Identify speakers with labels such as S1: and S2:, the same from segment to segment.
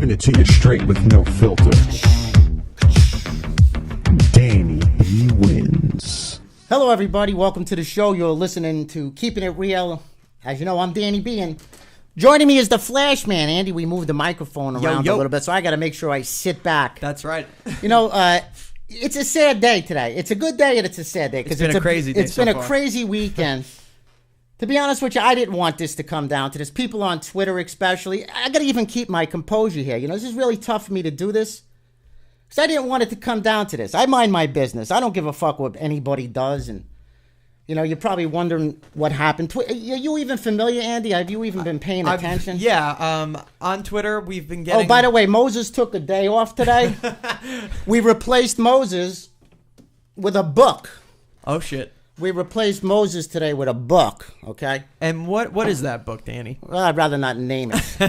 S1: Keeping it to you straight with no filter. Danny B wins.
S2: Hello, everybody. Welcome to the show. You're listening to Keeping It Real. As you know, I'm Danny B, and joining me is the Flash Man, Andy. We moved the microphone around a little bit, so I got to make sure I sit back.
S3: That's right.
S2: You know, it's a sad day today. It's a good day and it's a sad day.
S3: It's been a crazy day.
S2: It's been a crazy weekend. To be honest with you, I didn't want this to come down to this. People on Twitter especially, I got to even keep my composure here. You know, this is really tough for me to do this because I didn't want it to come down to this. I mind my business. I don't give a fuck what anybody does. And, you know, you're probably wondering what happened. Are you even familiar, Andy? Have you even been paying attention?
S3: Yeah. On Twitter, we've been getting...
S2: Oh, by the way, Moses took a day off today. We replaced Moses with a book.
S3: Oh, shit.
S2: We replaced Moses today with a book, okay?
S3: And what is that book, Danny?
S2: Well, I'd rather not name it.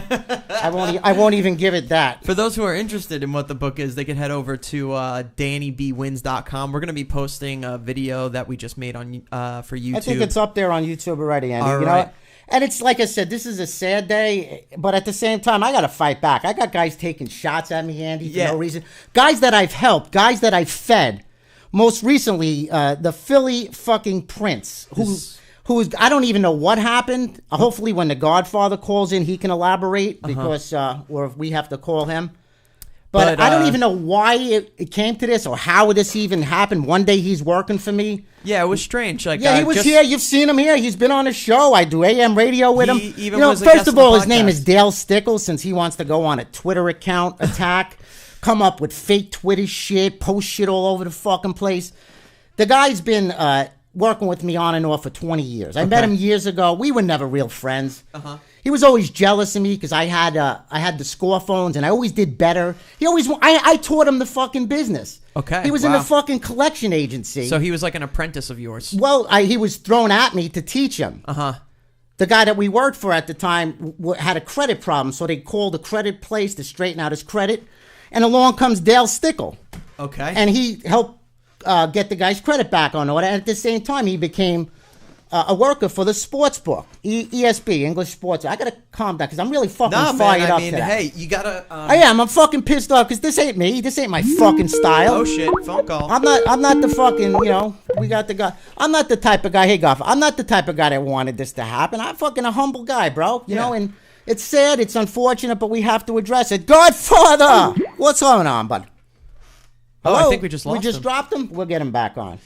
S2: I won't even give it that.
S3: For those who are interested in what the book is, they can head over to DannyBwins.com. We're going to be posting a video that we just made on for YouTube.
S2: I think it's up there on YouTube already, Andy.
S3: All
S2: you
S3: right.
S2: know? And it's like I said, this is a sad day, but at the same time, I got to fight back. I got guys taking shots at me, Andy, for no reason. Guys that I've helped, guys that I've fed. Most recently, the Philly fucking Prince, who is, I don't even know what happened. Hopefully when the Godfather calls in, he can elaborate because, or if we have to call him. But I don't even know why it came to this or how this even happened. One day he's working for me.
S3: Yeah, it was strange. Like,
S2: he was here. You've seen him here. He's been on a show. I do AM radio with him.
S3: Even
S2: first of all, his name is Dale Stickles, since he wants to go on a Twitter account attack. Come up with fake Twitter shit, post shit all over the fucking place. The guy's been working with me on and off for 20 years. I met him years ago. We were never real friends. He was always jealous of me because I had the score phones and I always did better. I taught him the fucking business.
S3: Okay.
S2: He was in the fucking collection agency.
S3: So he was like an apprentice of yours.
S2: Well, he was thrown at me to teach him. The guy that we worked for at the time had a credit problem, so they called the credit place to straighten out his credit. And along comes Dale Stickle. Okay. And he helped get the guy's credit back on order. And at the same time, he became a worker for the sports book, ESB, English Sports. I got to calm down because I'm really fucking fired up today.
S3: Hey, you got to...
S2: I am. I'm fucking pissed off because this ain't me. This ain't my fucking style.
S3: Oh, shit. Phone call.
S2: I'm not the fucking, we got the guy. I'm not the type of guy, hey, Goff, I'm not the type of guy that wanted this to happen. I'm fucking a humble guy, bro. You know, and... It's sad, it's unfortunate, but we have to address it. Godfather! What's going on, bud?
S3: Hello? I think we just lost him.
S2: We just dropped him? We'll get him back on.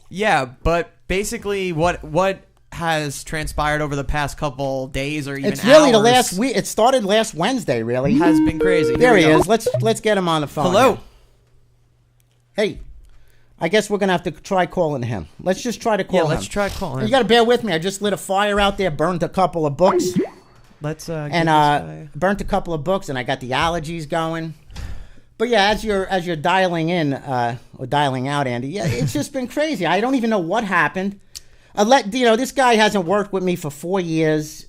S3: Yeah, but basically what has transpired over the past couple days or even
S2: It's really
S3: hours,
S2: the last week. It started last Wednesday, really.
S3: Has been crazy.
S2: There he is. Let's get him on the phone.
S3: Hello.
S2: Now. Hey. I guess we're going to have to try calling him. Let's just try to call him.
S3: Yeah, let's try calling him.
S2: You got to bear with me. I just lit a fire out there, burned a couple of books.
S3: Let's
S2: burnt a couple of books, and I got the allergies going. But yeah, as you're dialing in or dialing out, Andy, yeah, it's just been crazy. I don't even know what happened. This guy hasn't worked with me for 4 years.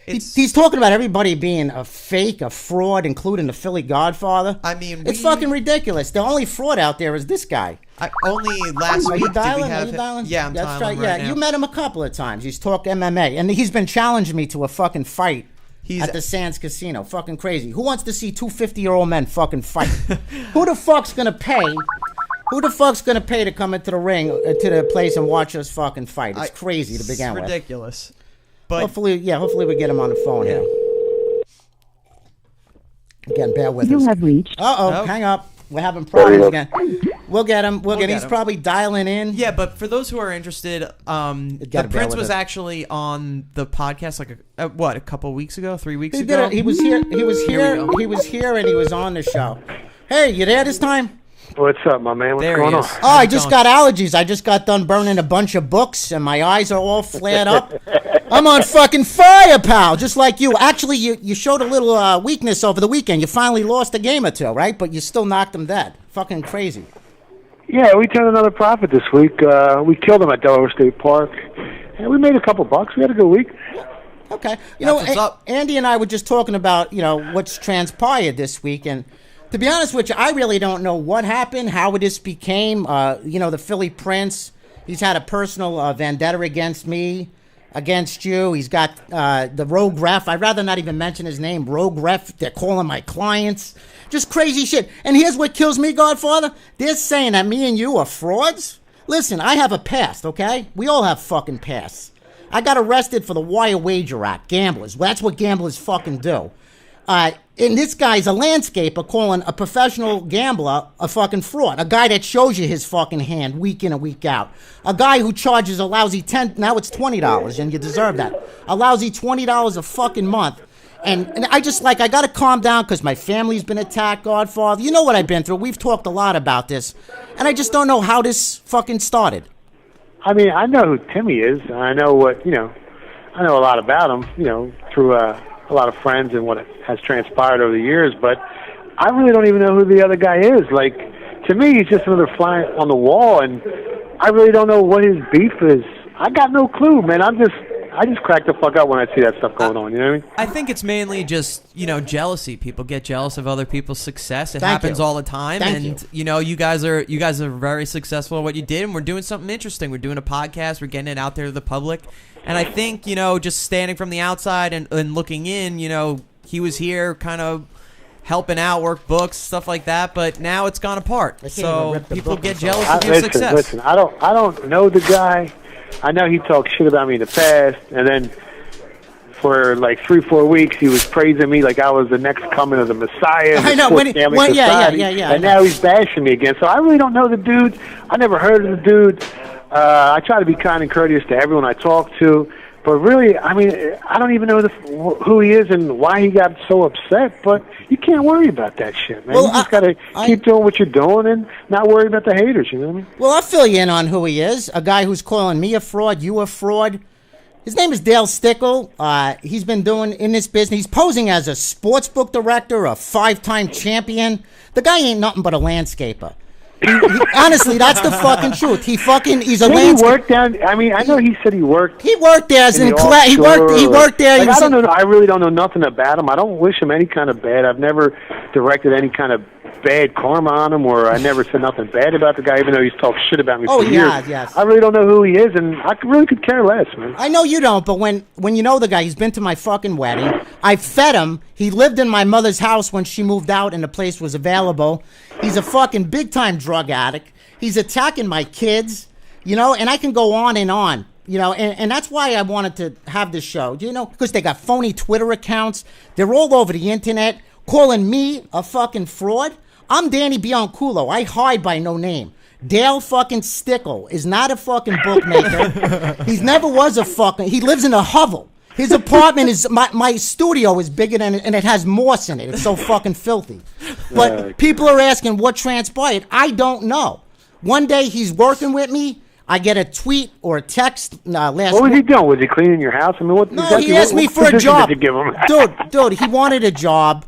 S2: He's talking about everybody being a fake, a fraud, including the Philly Godfather.
S3: I mean,
S2: it's fucking ridiculous. The only fraud out there is this guy.
S3: Only last week did we have him.
S2: Dialing?
S3: Yeah, I'm dialing right now.
S2: You met him a couple of times. He's talked MMA, and he's been challenging me to a fucking fight at the Sands Casino. Fucking crazy. Who wants to see two 50-year-old men fucking fight? Who the fuck's gonna pay? Who the fuck's gonna pay to come into the ring, to the place and watch us fucking fight? It's crazy to begin with.
S3: It's ridiculous. But
S2: hopefully we get him on the phone here. Again, bear with us.
S4: You have reached.
S2: Hang up. We're having problems again. We'll get him. He's probably dialing in.
S3: Yeah, but for those who are interested, the Prince was actually on the podcast a couple of weeks ago, 3 weeks ago.
S2: He was here, and he was on the show. Hey, you there this time?
S5: What's up, my man? What's going on?
S2: Oh, I just got allergies. I just got done burning a bunch of books, and my eyes are all flared up. I'm on fucking fire, pal, just like you. Actually, you showed a little weakness over the weekend. You finally lost a game or two, right? But you still knocked them dead. Fucking crazy.
S5: Yeah, we turned another profit this week. We killed them at Delaware State Park, and we made a couple bucks. We had a good week.
S2: Okay.
S3: What's up.
S2: Andy and I were just talking about, what's transpired this week, and to be honest with you, I really don't know what happened, how this became, the Philly Prince. He's had a personal vendetta against me. against you. He's got the rogue ref. I'd rather not even mention his name. Rogue ref. They're calling my clients. Just crazy shit. And here's what kills me, Godfather. They're saying that me and you are frauds. Listen, I have a past, okay? We all have fucking pasts. I got arrested for the Wire Wager Act. Gamblers. Well, that's what gamblers fucking do. And this guy's a landscaper calling a professional gambler a fucking fraud. A guy that shows you his fucking hand week in and week out. A guy who charges a lousy now it's $20, and you deserve that. A lousy $20 a fucking month. And I just I got to calm down because my family's been attacked, Godfather. You know what I've been through. We've talked a lot about this. And I just don't know how this fucking started.
S5: I mean, I know who Timmy is. I know I know a lot about him, through a lot of friends and what has transpired over the years, but I really don't even know who the other guy is. Like, to me, he's just another fly on the wall, and I really don't know what his beef is. I got no clue, man. I just crack the fuck up when I see that stuff going on, you know what I mean?
S3: I think it's mainly just, jealousy. People get jealous of other people's success. It
S2: Thank
S3: happens
S2: you.
S3: all the time.
S2: Thank you.
S3: You guys are very successful at what you did, and we're doing something interesting. We're doing a podcast. We're getting it out there to the public. And I think, just standing from the outside and looking in, he was here kind of helping out, work books, stuff like that, but now it's gone apart. So people get jealous of your success.
S5: Listen, I don't know the guy. I know he talked shit about me in the past, and then for like 3-4 weeks he was praising me like I was the next coming of the Messiah.
S2: I know, yeah.
S5: And now he's bashing me again. So I really don't know the dude. I never heard of the dude. I try to be kind and courteous to everyone I talk to, but really, I mean, I don't even know who he is and why he got so upset. But you can't worry about that shit, man.
S2: Well,
S5: you just gotta keep doing what you're doing and not worry about the haters. You know what I mean?
S2: Well, I'll fill you in on who he is. A guy who's calling me a fraud, you a fraud. His name is Dale Stickle. He's been doing in this business. He's posing as a sports book director, a 5-time champion. The guy ain't nothing but a landscaper. Honestly, that's the fucking truth. He's a landscaper.
S5: He worked down. I mean, I know he said he worked.
S2: He worked there as he worked there.
S5: Like, I don't know. I really don't know nothing about him. I don't wish him any kind of bad. I've never directed any kind of bad karma on him, or I never said nothing bad about the guy, even though he's talked shit about me for years.
S2: Yes.
S5: I really don't know who he is, and I really could care less, man.
S2: I know you don't, but when you know the guy, he's been to my fucking wedding. I fed him. He lived in my mother's house when she moved out and the place was available. He's a fucking big-time drug addict. He's attacking my kids, and I can go on and on. And that's why I wanted to have this show, because they got phony Twitter accounts. They're all over the internet calling me a fucking fraud. I'm Danny Bianculo. I hide by no name. Dale fucking Stickle is not a fucking bookmaker. He never was a fucking... He lives in a hovel. His apartment is... My studio is bigger than it, and it has moss in it. It's so fucking filthy. But people are asking what transpired. I don't know. One day he's working with me. I get a tweet or a text last week.
S5: What was he doing? Was he cleaning your house? I mean, what?
S2: No,
S5: exactly,
S2: he asked me for a job.
S5: Did you give him?
S2: Dude, he wanted a job.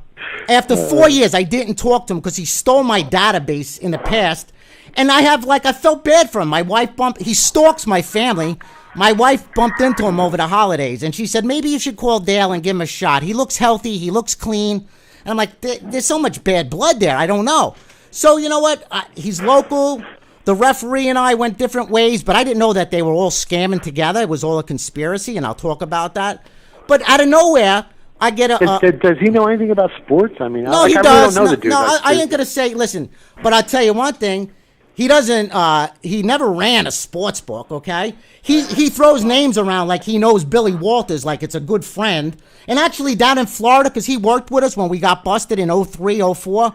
S2: After 4 years, I didn't talk to him because he stole my database in the past. And I felt bad for him. My wife he stalks my family. My wife bumped into him over the holidays, and she said, maybe you should call Dale and give him a shot. He looks healthy. He looks clean. And I'm like, there's so much bad blood there. I don't know. So, you know what? He's local. The referee and I went different ways, but I didn't know that they were all scamming together. It was all a conspiracy, and I'll talk about that. But out of nowhere... I get
S5: does he know anything about sports? I mean,
S2: no, he does.
S5: I really don't know the dude.
S2: I ain't gonna say. Listen, but I'll tell you one thing. He doesn't. He never ran a sports book. Okay. He throws names around like he knows Billy Walters, like it's a good friend. And actually, down in Florida, because he worked with us when we got busted in 03, 04,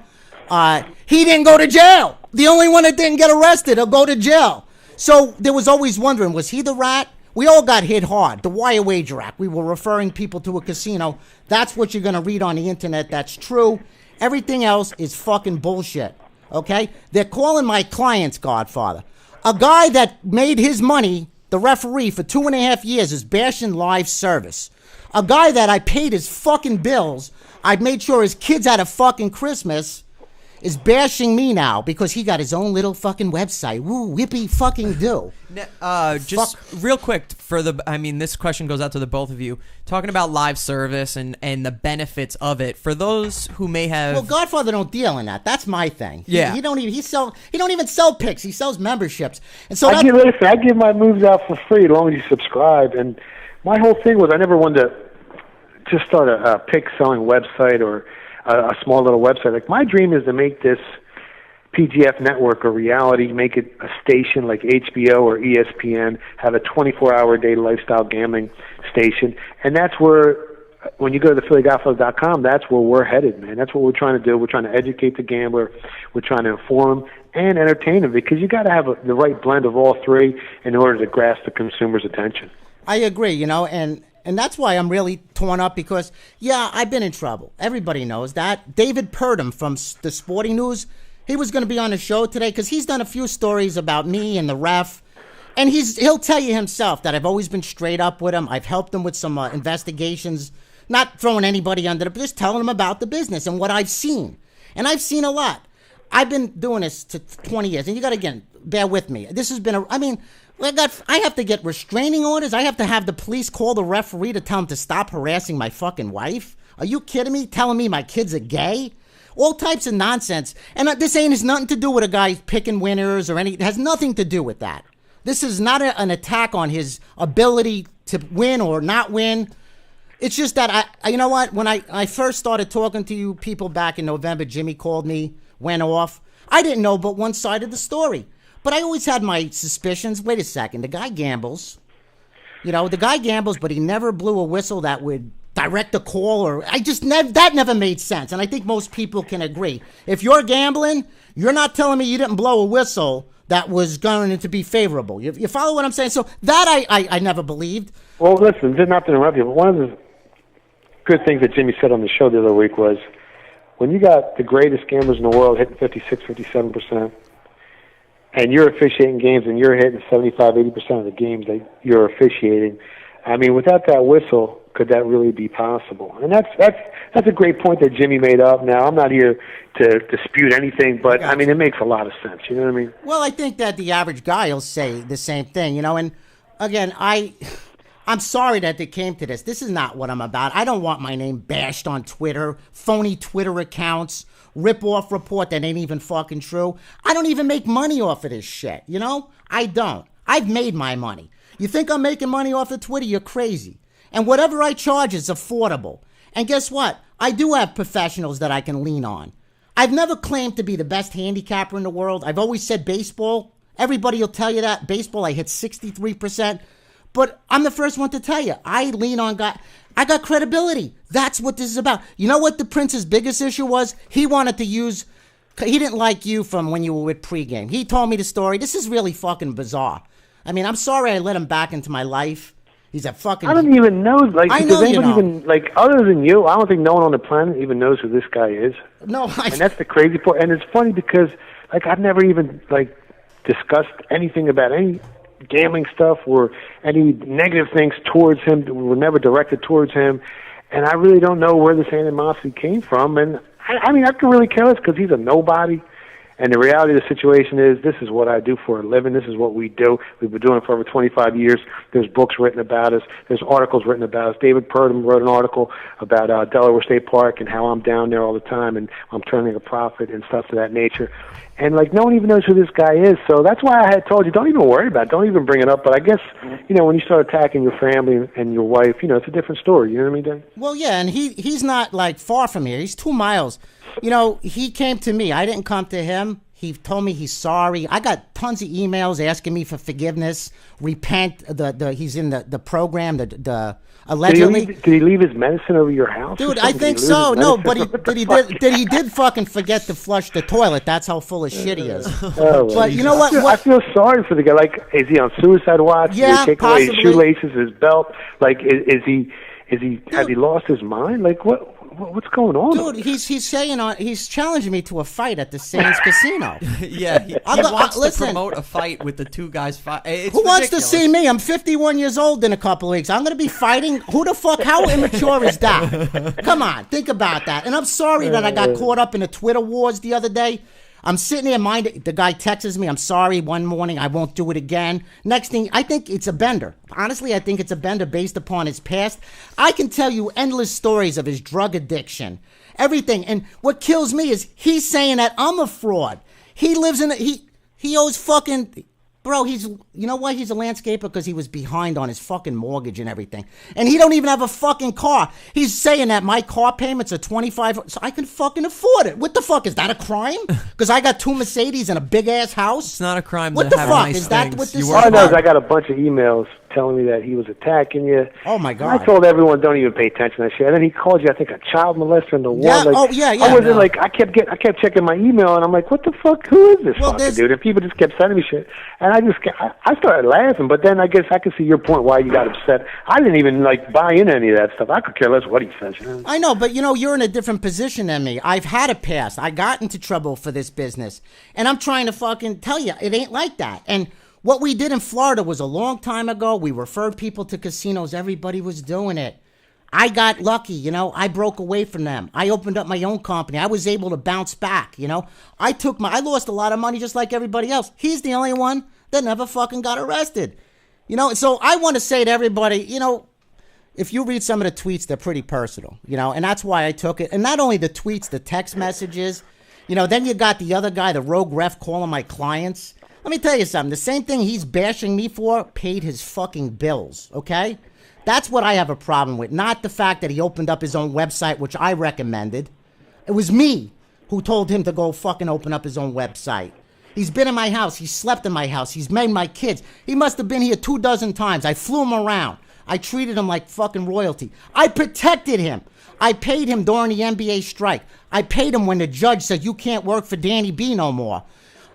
S2: he didn't go to jail. The only one that didn't get arrested will go to jail. So there was always wondering, was he the rat? We all got hit hard. The Wire Wager Act. We were referring people to a casino. That's what you're going to read on the internet. That's true. Everything else is fucking bullshit. Okay? They're calling my clients Godfather. A guy that made his money, the referee, for 2.5 years is bashing live service. A guy that I paid his fucking bills. I made sure his kids had a fucking Christmas. Is bashing me now because he got his own little fucking website. Woo, whippy fucking do.
S3: Just real quick this question goes out to the both of you. Talking about live service and the benefits of it for those who may have.
S2: Well, Godfather don't deal in that. That's my thing.
S3: Yeah.
S2: He don't even sell picks. He sells memberships. And so
S5: I give my moves out for free as long as you subscribe. And my whole thing was I never wanted to just start a pick selling website or a small little website. Like, my dream is to make this PGF network a reality, make it a station like HBO or ESPN, have a 24-hour day lifestyle gambling station. And that's where, when you go to the PhillyGodfathers.com, that's where we're headed, man. That's what we're trying to do. We're trying to educate the gambler. We're trying to inform him and entertain him, because you got to have the right blend of all three in order to grasp the consumer's attention.
S2: I agree, and that's why I'm really torn up, because, yeah, I've been in trouble. Everybody knows that. David Purdom from the Sporting News, he was going to be on the show today because he's done a few stories about me and the ref. And he'll tell you himself that I've always been straight up with him. I've helped him with some investigations, not throwing anybody under the, but just telling him about the business and what I've seen. And I've seen a lot. I've been doing this to 20 years. And you got to, again, bear with me. This has been I have to get restraining orders. I have to have the police call the referee to tell him to stop harassing my fucking wife. Are you kidding me? Telling me my kids are gay? All types of nonsense. And this has nothing to do with a guy picking winners or anything. It has nothing to do with that. This is not an attack on his ability to win or not win. It's just that, you know what? When I first started talking to you people back in November, Jimmy called me, went off. I didn't know but one side of the story. But I always had my suspicions. Wait a second. The guy gambles. But he never blew a whistle that would direct a call, or that never made sense. And I think most people can agree. If you're gambling, you're not telling me you didn't blow a whistle that was going to be favorable. You follow what I'm saying? So that I never believed.
S5: Well, listen, not to interrupt you, but one of the good things that Jimmy said on the show the other week was, when you got the greatest gamblers in the world hitting 56, 57%, and you're officiating games and you're hitting 75, 80% of the games that you're officiating, I mean, without that whistle, could that really be possible? And that's a great point that Jimmy made up. Now, I'm not here to dispute anything, but, I mean, it makes a lot of sense. You know what I mean?
S2: Well, I think that the average guy will say the same thing, and, again, I'm sorry that it came to this. This is not what I'm about. I don't want my name bashed on Twitter, phony Twitter accounts, rip-off report that ain't even fucking true. I don't even make money off of this shit, I don't. I've made my money. You think I'm making money off of Twitter? You're crazy. And whatever I charge is affordable. And guess what? I do have professionals that I can lean on. I've never claimed to be the best handicapper in the world. I've always said baseball. Everybody will tell you that. Baseball, I hit 63%. But I'm the first one to tell you, I lean on God. I got credibility. That's what this is about. You know what the Prince's biggest issue was? He didn't like you from when you were with pregame. He told me the story. This is really fucking bizarre. I mean, I'm sorry I let him back into my life. He's a fucking...
S5: I don't even know,
S2: I
S5: does
S2: know
S5: anybody even, other than you, I don't think no one on the planet even knows who this guy is.
S2: No,
S5: and that's the crazy part. And it's funny because, I've never even, discussed anything about any gambling stuff or any negative things towards him. Were never directed towards him. And I really don't know where this animosity came from. And, I mean, I could really care less because he's a nobody. And the reality of the situation is, this is what I do for a living. This is what we do. We've been doing it for over 25 years. There's books written about us. There's articles written about us. David Purdom wrote an article about Delaware State Park and how I'm down there all the time and I'm turning a profit and stuff of that nature. And, no one even knows who this guy is. So that's why I had told you, don't even worry about it. Don't even bring it up. But I guess, when you start attacking your family and your wife, it's a different story. You know what I mean, Dan?
S2: Well, yeah, and he's not, far from here. He's 2 miles. He came to me. I didn't come to him. He told me he's sorry. I got tons of emails asking me for forgiveness, repent. He's in the program. The allegedly.
S5: Did he leave his medicine over your house?
S2: Dude, I think so. No, but he did fucking forget to flush the toilet. That's how full of shit he is. But you know what?
S5: I feel sorry for the guy. Is he on suicide watch?
S2: Yeah,
S5: Did he take away his shoelaces, his belt? Has he lost his mind? What's going on?
S2: Dude, he's saying he's challenging me to a fight at the Sands Casino.
S3: Yeah, he wants to promote a fight with the two guys.
S2: Who wants to see me? I'm 51 years old in a couple of weeks. I'm going to be fighting. Who the fuck? How immature is that? Come on, think about that. And I'm sorry that I got caught up in the Twitter wars the other day. I'm sitting there minding. The guy texts me, I'm sorry, one morning, I won't do it again. Next thing, I think it's a bender. Honestly, I think it's a bender based upon his past. I can tell you endless stories of his drug addiction, everything. And what kills me is he's saying that I'm a fraud. He lives in he owes fucking Bro, you know why he's a landscaper? Because he was behind on his fucking mortgage and everything. And he don't even have a fucking car. He's saying that my car payments are $25, so I can fucking afford it. What the fuck? Is that a crime? Because I got 2 Mercedes and a big-ass house?
S3: It's not a crime
S2: what
S3: to
S2: the
S3: have
S2: fuck?
S3: nice
S2: Is that
S3: things.
S2: what this is?
S5: All I know is I got a bunch of emails telling me that he was attacking you.
S2: Oh, my God.
S5: And I told everyone, don't even pay attention to that shit. And then he called you, I think, a child molester in the war.
S2: Yeah,
S5: Like,
S2: yeah.
S5: I wasn't like, I kept checking my email, and I'm like, what the fuck? Who is this fucking dude? And people just kept sending me shit. And I started laughing, but then I guess I could see your point why you got upset. I didn't even, like, buy into any of that stuff. I could care less what he says. You know?
S2: I know, but, you're in a different position than me. I've had a past. I got into trouble for this business. And I'm trying to fucking tell you, it ain't like that. And what we did in Florida was a long time ago. We referred people to casinos. Everybody was doing it. I got lucky, I broke away from them. I opened up my own company. I was able to bounce back, I lost a lot of money just like everybody else. He's the only one that never fucking got arrested. So I want to say to everybody, if you read some of the tweets, they're pretty personal, and that's why I took it. And not only the tweets, the text messages, then you got the other guy, the rogue ref, calling my clients. Let me tell you something. The same thing he's bashing me for paid his fucking bills, okay? That's what I have a problem with, not the fact that he opened up his own website, which I recommended. It was me who told him to go fucking open up his own website. He's been in my house. He slept in my house. He's made my kids. He must have been here 24 times. I flew him around. I treated him like fucking royalty. I protected him. I paid him during the NBA strike. I paid him when the judge said, you can't work for Danny B no more.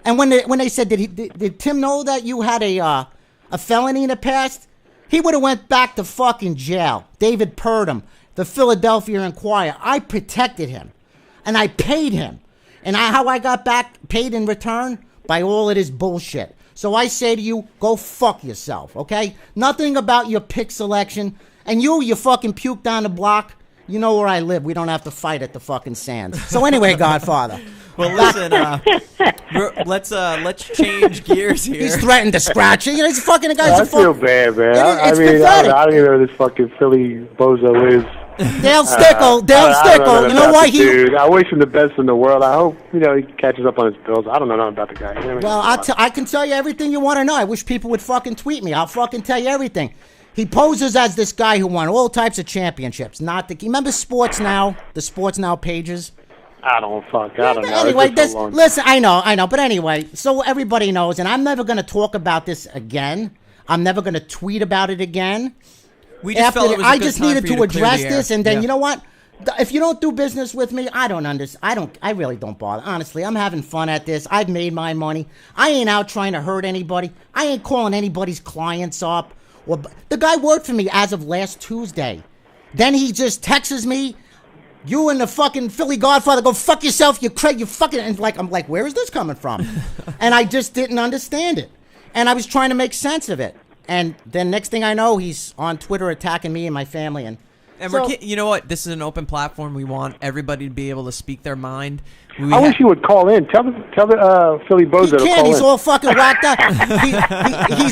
S2: And when they said, did Tim know that you had a felony in the past? He would have went back to fucking jail. David Purdom, the Philadelphia Inquirer. I protected him. And I paid him. And how I got back paid in return? By all of this bullshit. So I say to you, go fuck yourself, okay? Nothing about your pick selection. And you fucking puke down the block. You know where I live. We don't have to fight at the fucking Sands. So anyway, Godfather.
S3: Well, listen, let's change gears here.
S2: He's threatened to scratch it. He's fucking the guy's
S5: I feel bad, man.
S2: It's
S5: pathetic. I don't even know who this fucking Philly bozo is.
S2: Dale Stickle. You know why
S5: dude. I wish him the best in the world. I hope he catches up on his bills. I don't know nothing about the guy.
S2: Well, I can tell you everything you want to know. I wish people would fucking tweet me. I'll fucking tell you everything. He poses as this guy who won all types of championships. Remember Sports Now? The Sports Now pages?
S5: I don't know.
S2: Anyway, listen, I know. But anyway, so everybody knows, and I'm never going to talk about this again. I'm never going to tweet about it again.
S3: We just felt it was a
S2: I
S3: good
S2: just
S3: time
S2: needed
S3: for you
S2: to address
S3: clear the
S2: this,
S3: air.
S2: and then
S3: Yeah.
S2: you know what? If you don't do business with me, I don't understand. I really don't bother. Honestly, I'm having fun at this. I've made my money. I ain't out trying to hurt anybody. I ain't calling anybody's clients up. The guy worked for me as of last Tuesday. Then he just texts me, you and the fucking Philly Godfather go fuck yourself, you Craig, you fucking, and I'm like, where is this coming from? And I just didn't understand it. And I was trying to make sense of it. And then next thing I know, he's on Twitter attacking me and my family. And so,
S3: you know what? This is an open platform. We want everybody to be able to speak their mind.
S5: I wish he would call in. Tell the Philly bozo to call in.
S2: He's all fucking whacked up.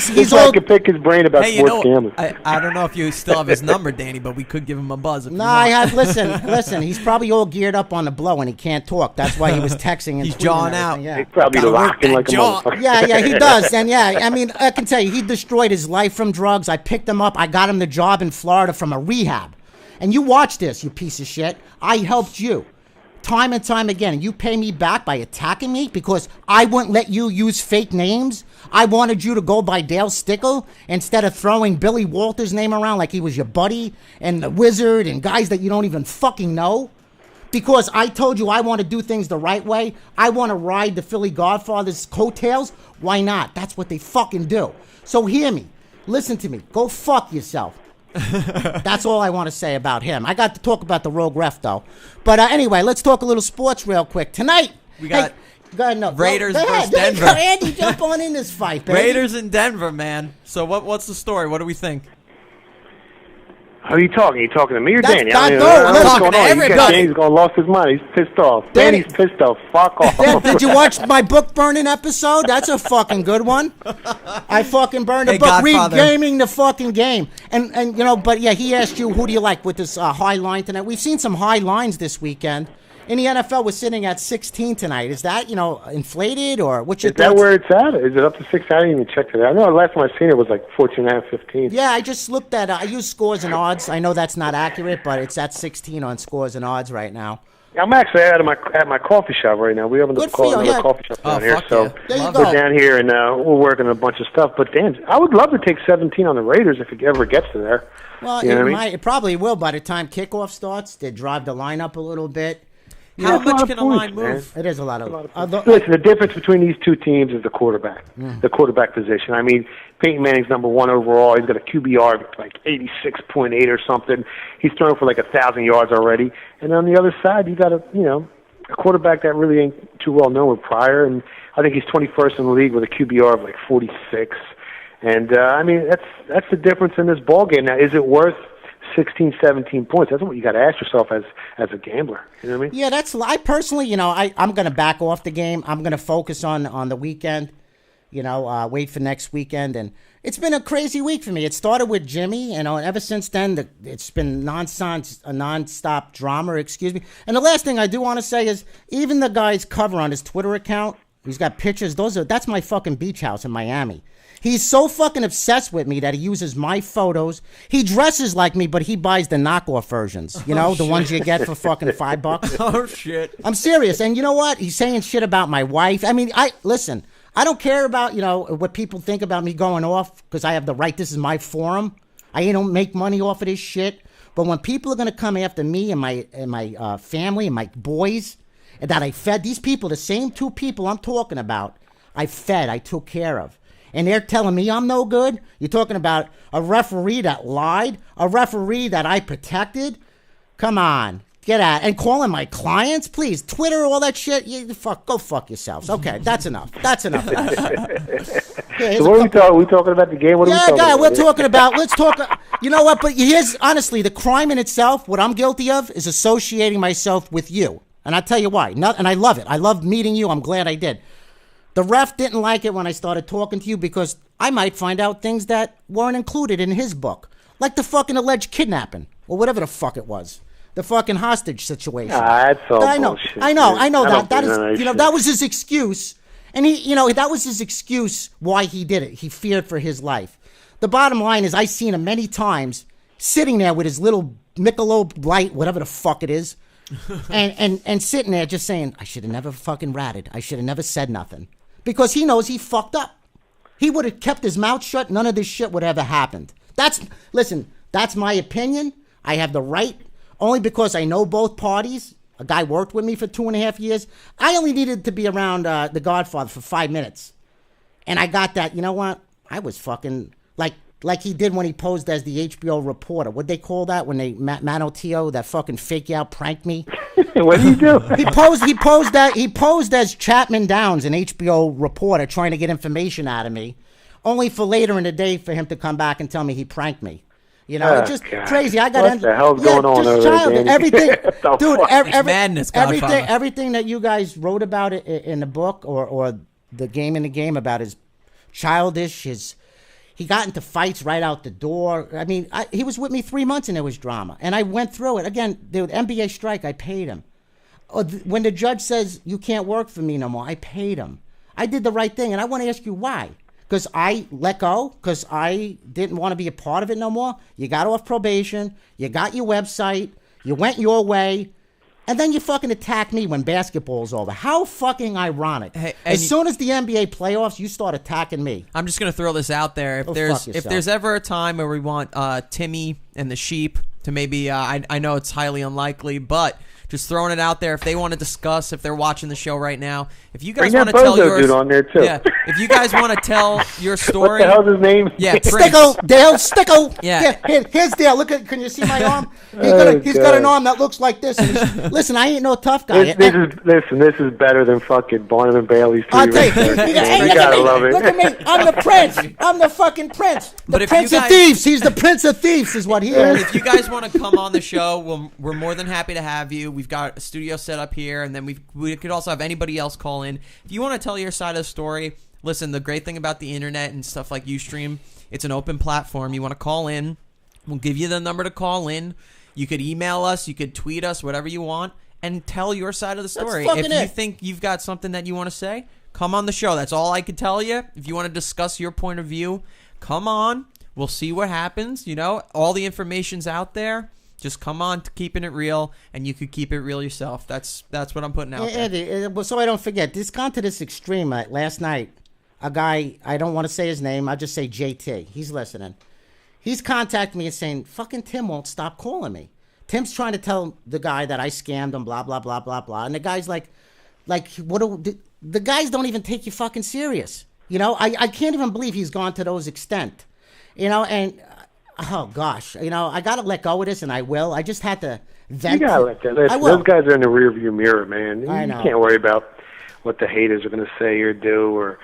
S2: He's
S5: all.
S2: all.
S5: I could pick his brain about sports gambling.
S3: I don't know if you still have his number, Danny, but we could give him a buzz.
S2: No, I have. Listen. He's probably all geared up on the blow and he can't talk. That's why he was texting and
S3: he's jawing out.
S2: Yeah.
S5: He's probably locking like a motherfucker.
S2: Yeah, he does. And yeah, I mean, I can tell you, he destroyed his life from drugs. I picked him up. I got him the job in Florida from a rehab. And you watch this, you piece of shit. I helped you time and time again. And you pay me back by attacking me because I wouldn't let you use fake names. I wanted you to go by Dale Stickle instead of throwing Billy Walters' name around like he was your buddy and the Wizard and guys that you don't even fucking know. Because I told you I want to do things the right way. I want to ride the Philly Godfather's coattails. Why not? That's what they fucking do. So hear me. Listen to me. Go fuck yourself. That's all I want to say about him. I got to talk about the rogue ref, though. But anyway, let's talk a little sports real quick. Tonight,
S3: we got Raiders
S2: go
S3: versus
S2: ahead.
S3: Denver.
S2: Andy, jump on in this fight, baby.
S3: Raiders in Denver, man. So what's the story? What do we think?
S5: Who are you talking? Are you talking to me or Danny?
S2: I'm
S3: talking to everybody.
S5: Danny's going to lost his mind. He's pissed off.
S2: Danny,
S5: Danny's pissed off. Fuck off.
S2: Did you watch my book burning episode? That's a fucking good one. I fucking burned a book
S3: Godfather.
S2: regaming the fucking game. And but yeah, he asked you, who do you like with this high line tonight? We've seen some high lines this weekend. in the NFL, we're sitting at 16 tonight. Is that, inflated or what's your
S5: Is that
S2: thoughts?
S5: where it's at? Is it up to 6? I didn't even check it. I know the last time I seen it was like 14.5, 15.
S2: Yeah, I just looked at. I use scores and odds. I know that's not accurate, but it's at 16 on scores and odds right now.
S5: I'm actually at my coffee shop right now. We have another
S2: Good for you,
S5: another
S2: yeah.
S5: coffee shop down here,
S3: fuck
S5: so
S3: yeah.
S2: There you
S5: we're
S2: go.
S5: down here and we're working on a bunch of stuff. But Dan, I would love to take 17 on the Raiders if it ever gets to there.
S2: Well,
S5: You know what I mean?
S2: it probably will by the time kickoff starts. They drive the line up a little bit.
S3: How
S5: That's a lot
S3: much
S5: of
S3: can a
S5: points,
S3: line move?
S2: It is a lot of.
S5: Listen, the difference between these two teams is the quarterback, the quarterback position. I mean, Peyton Manning's number 1 overall. He's got a QBR of like 86.8 or something. He's thrown for like 1,000 yards already. And on the other side, you got a quarterback that really ain't too well known with Pryor, and I think he's 21st in the league with a QBR of like 46. And I mean, that's the difference in this ball game. Now, is it worth 16, 17 points? That's what you got to ask yourself as a gambler. You know what I mean?
S2: Yeah, I personally, I'm going to back off the game. I'm going to focus on the weekend. Wait for next weekend. And it's been a crazy week for me. It started with Jimmy, and ever since then, it's been nonstop drama, excuse me. And the last thing I do want to say is, even the guy's cover on his Twitter account, he's got pictures. That's my fucking beach house in Miami. He's so fucking obsessed with me that he uses my photos. He dresses like me, but he buys the knockoff versions. The ones you get for fucking $5.
S3: Oh shit!
S2: I'm serious. And you know what? He's saying shit about my wife. I mean, listen. I don't care about what people think about me going off because I have the right. This is my forum. I don't make money off of this shit. But when people are gonna come after me and my family and my boys that I fed, these people, the same 2 people I'm talking about, I fed, I took care of. And they're telling me I'm no good? You're talking about a referee that lied? A referee that I protected? Come on. Get out. And calling my clients? Please. Twitter, all that shit? Go fuck yourselves. Okay, that's enough. That's enough of that shit. Yeah,
S5: So what are we talking? We talking about the game? What are we talking about?
S2: we're talking about, let's talk, you know what, but here's, honestly, the crime in itself, what I'm guilty of, is associating myself with you. And I'll tell you why. And I love it. I love meeting you. I'm glad I did. The ref didn't like it when I started talking to you because I might find out things that weren't included in his book. Like the fucking alleged kidnapping or whatever the fuck it was. The fucking hostage situation.
S5: That's all bullshit.
S2: I know
S5: dude.
S2: that is, that was his excuse. And that was his excuse why he did it. He feared for his life. The bottom line is I seen him many times sitting there with his little Michelob Light, whatever the fuck it is, and sitting there just saying, I should have never fucking ratted. I should have never said nothing. Because he knows he fucked up. He would have kept his mouth shut. None of this shit would have ever happened. Listen, that's my opinion. I have the right, only because I know both parties. A guy worked with me for 2.5 years. I only needed to be around The Godfather for 5 minutes. And I got that, you know what? I was fucking, like he did when he posed as the HBO reporter. What'd they call that? When Manotio, that fucking fake out, pranked me?
S5: What do you do?
S2: He posed as Chapman Downs, an HBO reporter, trying to get information out of me, only for later in the day for him to come back and tell me he pranked me. It's just
S5: God.
S2: crazy. I got
S5: what the hell's going on over there, Danny?
S2: Everything,
S5: The
S2: dude.
S5: fuck?
S3: Madness, Godfather.
S2: Everything that you guys wrote about it in the book or the game in the game about his childish, he got into fights right out the door. I mean, he was with me 3 months and there was drama. And I went through it. Again, the NBA strike, I paid him. When the judge says, you can't work for me no more, I paid him. I did the right thing. And I want to ask you why. Because I let go? Because I didn't want to be a part of it no more? You got off probation. You got your website. You went your way. And then you fucking attack me when basketball's over. How fucking ironic.
S3: Hey,
S2: as soon as the NBA playoffs, you start attacking me.
S3: I'm just gonna throw this out there. If
S2: Go
S3: there's
S2: fuck
S3: if there's ever a time where we want Timmy and the Sheep to maybe I know it's highly unlikely, but just throwing it out there, if they want to discuss, if they're watching the show right now, if you guys
S5: Bring
S3: want
S5: that
S3: to tell
S5: Bozo
S3: your
S5: dude on there too.
S3: yeah, if you guys want to tell your story,
S5: What the hell's his name?
S3: yeah, Prince.
S2: Stickle, Dale, Stickle.
S3: Yeah.
S2: Here's Dale. Look at. Can you see my arm? He's got an arm that looks like this. Listen, I ain't no tough guy.
S5: This is better than fucking Barnum and Bailey's.
S2: I'll tell you. Hey,
S5: You
S2: look
S5: gotta
S2: at me.
S5: love it.
S2: Look at me. I'm the prince. I'm the fucking prince. The
S3: But if
S2: prince
S3: you
S2: of
S3: guys-
S2: thieves. He's the prince of thieves, is what he is.
S3: If you guys want to come on the show, we're more than happy to have you. We've got a studio set up here, and then we could also have anybody else call in. If you want to tell your side of the story, listen, the great thing about the internet and stuff like Ustream, it's an open platform. You want to call in, we'll give you the number to call in. You could email us, you could tweet us, whatever you want. and tell your side of the story.
S2: fucking
S3: If you
S2: it.
S3: think you've got something that you want to say, come on the show. That's all I could tell you. If you want to discuss your point of view, come on. We'll see what happens. You know, all the information's out there. Just come on to Keeping It Real, and you could keep it real yourself. That's what I'm putting out there.
S2: Eddie, so I don't forget, this gone to this extreme. Last night, a guy, I don't want to say his name, I'll just say JT. He's listening. He's contacted me and saying, fucking Tim won't stop calling me. Tim's trying to tell the guy that I scammed him, blah, blah, blah, blah, blah. And the guy's like, the guys don't even take you fucking serious. You know, I can't even believe he's gone to those extent. You know, and, oh, gosh. You know, I got to let go of this, and I will. I just had to vent.
S5: You got to let that. Listen, those guys are in the rearview mirror, man.
S2: I know.
S5: You can't worry about what the haters are going to say or do, or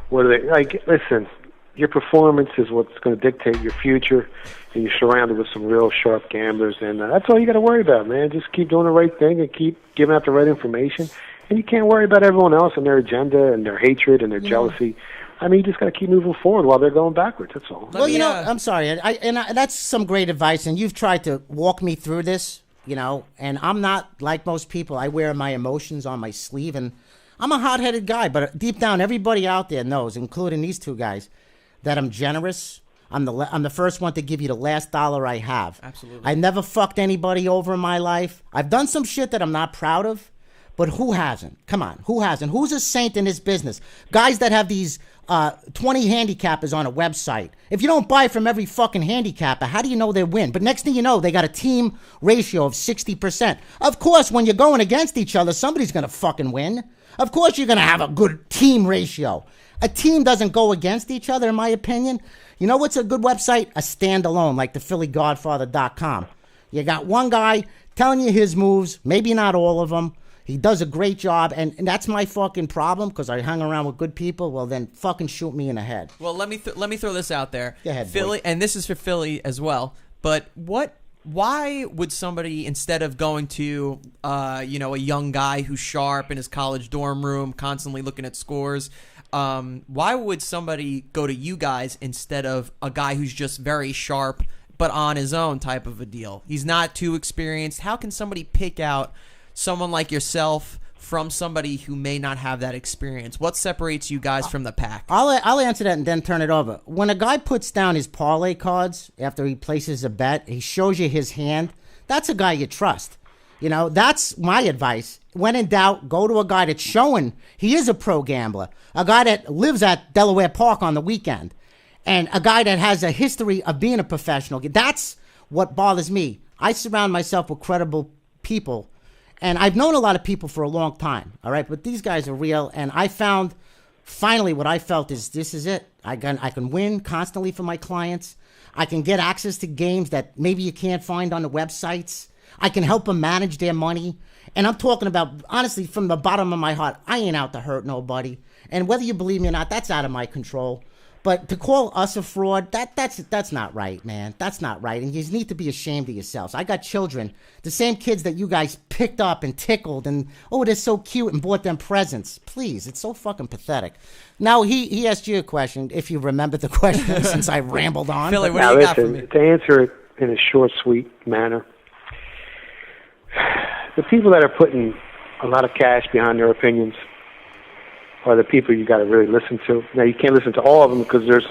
S5: what are they. Like, listen, your performance is what's going to dictate your future, and you're surrounded with some real sharp gamblers, and that's all you got to worry about, man. Just keep doing the right thing and keep giving out the right information, and you can't worry about everyone else and their agenda and their hatred and their jealousy. I mean, you just got to keep moving forward while they're going backwards. That's all.
S2: Well, you know, I'm sorry, and that's some great advice, and you've tried to walk me through this, you know, and I'm not like most people. I wear my emotions on my sleeve, and I'm a hot-headed guy, but deep down, everybody out there knows, including these two guys, that I'm generous. I'm the first one to give you the last dollar I have.
S3: Absolutely.
S2: I never fucked anybody over in my life. I've done some shit that I'm not proud of, but who hasn't? Come on, who hasn't? Who's a saint in this business? Guys that have these 20 handicappers on a website. If you don't buy from every fucking handicapper, how do you know they win? But next thing you know, they got a team ratio of 60%. Of course, when you're going against each other, somebody's going to fucking win. Of course, you're going to have a good team ratio. A team doesn't go against each other, in my opinion. You know what's a good website? A standalone, like the PhillyGodfather.com. You got one guy telling you his moves, maybe not all of them. He does a great job, and that's my fucking problem because I hung around with good people. Well, then fucking shoot me in the head.
S3: Well, let me throw this out there.
S2: Go ahead,
S3: Philly,
S2: boy.
S3: and this is for Philly as well. But why would somebody, instead of going to a young guy who's sharp in his college dorm room, constantly looking at scores, why would somebody go to you guys instead of a guy who's just very sharp but on his own type of a deal? He's not too experienced. How can somebody pick out someone like yourself from somebody who may not have that experience? What separates you guys from the pack?
S2: I'll answer that and then turn it over. When a guy puts down his parlay cards after he places a bet, he shows you his hand. That's a guy you trust. You know, that's my advice. When in doubt, go to a guy that's showing he is a pro gambler, a guy that lives at Delaware Park on the weekend, and a guy that has a history of being a professional. That's what bothers me. I surround myself with credible people. And I've known a lot of people for a long time, all right? But these guys are real, and I found finally what I felt is this is it. I can win constantly for my clients. I can get access to games that maybe you can't find on the websites. I can help them manage their money. And I'm talking about, honestly, from the bottom of my heart, I ain't out to hurt nobody. And whether you believe me or not, that's out of my control. But to call us a fraud, that's not right, man. That's not right. And you need to be ashamed of yourselves. I got children, the same kids that you guys picked up and tickled and, oh, they're so cute, and bought them presents. Please, it's so fucking pathetic. Now, he asked you a question, if you remember the question, since I rambled on.
S3: Philly, what
S5: Now,
S3: do you got for
S5: listen,
S3: me?
S5: to answer it in a short, sweet manner, the people that are putting a lot of cash behind their opinions are the people you got to really listen to. Now, you can't listen to all of them because there's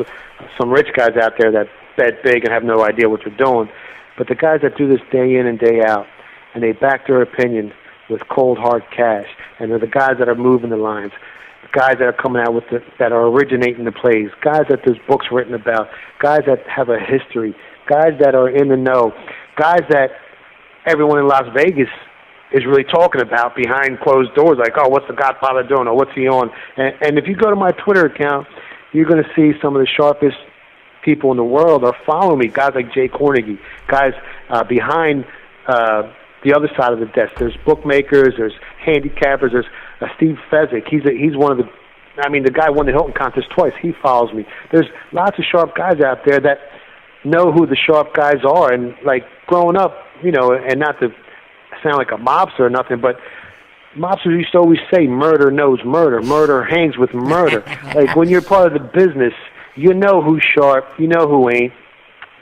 S5: some rich guys out there that bet big and have no idea what they're doing. But the guys that do this day in and day out, and they back their opinion with cold, hard cash, and they're the guys that are moving the lines, guys that are coming out with that are originating the plays, guys that there's books written about, guys that have a history, guys that are in the know, guys that everyone in Las Vegas is really talking about behind closed doors, like, oh, what's the Godfather doing, or what's he on? And if you go to my Twitter account, you're going to see some of the sharpest people in the world are following me, guys like Jay Cornegie, guys behind the other side of the desk. There's bookmakers, there's handicappers, there's Steve Fezzik. He's one of the, the guy won the Hilton contest twice. He follows me. There's lots of sharp guys out there that know who the sharp guys are. And, like, growing up, and not to sound like a mobster or nothing, but mobsters used to always say murder knows murder. Murder hangs with murder. Like, when you're part of the business, you know who's sharp, you know who ain't.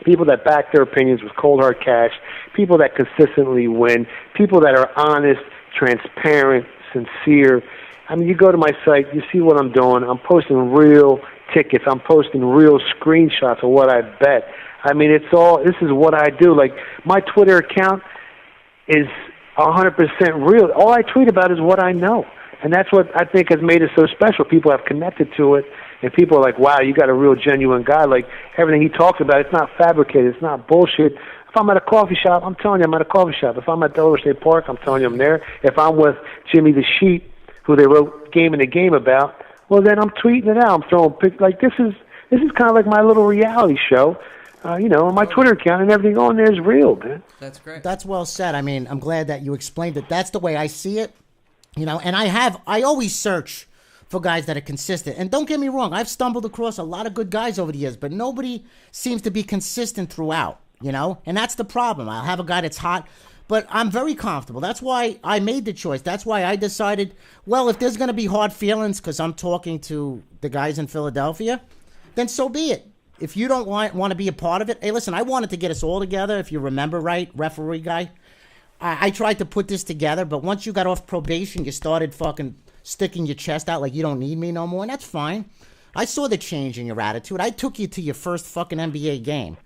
S5: People that back their opinions with cold hard cash, people that consistently win, people that are honest, transparent, sincere. I mean, you go to my site, you see what I'm doing. I'm posting real tickets. I'm posting real screenshots of what I bet. I mean, this is what I do. Like, my Twitter account is 100% real. All I tweet about is what I know. And that's what I think has made it so special. People have connected to it, and people are like, wow, you got a real genuine guy. Like, everything he talks about, it's not fabricated. It's not bullshit. If I'm at a coffee shop, I'm telling you I'm at a coffee shop. If I'm at Delaware State Park, I'm telling you I'm there. If I'm with Jimmy the Sheep, who they wrote Game in the Game about, well, then I'm tweeting it out. I'm throwing pics. Like, this is kind of like my little reality show. My Twitter account and everything on there is real, man.
S3: That's great.
S2: That's well said. I mean, I'm glad that you explained it. That's the way I see it. And I always search for guys that are consistent. And don't get me wrong, I've stumbled across a lot of good guys over the years, but nobody seems to be consistent throughout, and that's the problem. I'll have a guy that's hot, but I'm very comfortable. That's why I made the choice. That's why I decided, well, if there's going to be hard feelings because I'm talking to the guys in Philadelphia, then so be it. If you don't want to be a part of it, hey, listen, I wanted to get us all together, if you remember right, referee guy. I tried to put this together, but once you got off probation, you started fucking sticking your chest out like you don't need me no more, and that's fine. I saw the change in your attitude. I took you to your first fucking NBA game,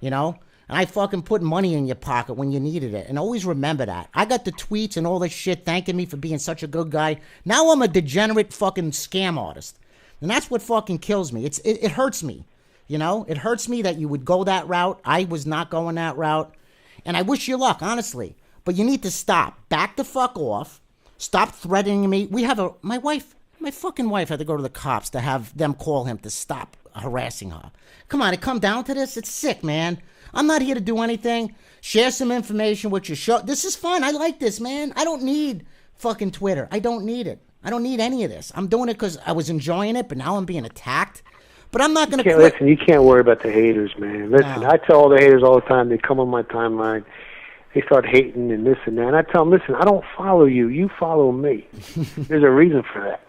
S2: and I fucking put money in your pocket when you needed it, and always remember that. I got the tweets and all this shit thanking me for being such a good guy. Now I'm a degenerate fucking scam artist, and that's what fucking kills me. It hurts me, It hurts me that you would go that route. I was not going that route, and I wish you luck, honestly. But you need to stop. Back the fuck off. Stop threatening me. My fucking wife had to go to the cops to have them call him to stop harassing her. Come on, it come down to this? It's sick, man. I'm not here to do anything. Share some information with your show. This is fun. I like this, man. I don't need fucking Twitter. I don't need it. I don't need any of this. I'm doing it because I was enjoying it, but now I'm being attacked. But I'm not going to quit.
S5: Listen, you can't worry about the haters, man. Listen, I tell all the haters all the time, they come on my timeline. They start hating and this and that. And I tell them, listen, I don't follow you. You follow me. There's a reason for that.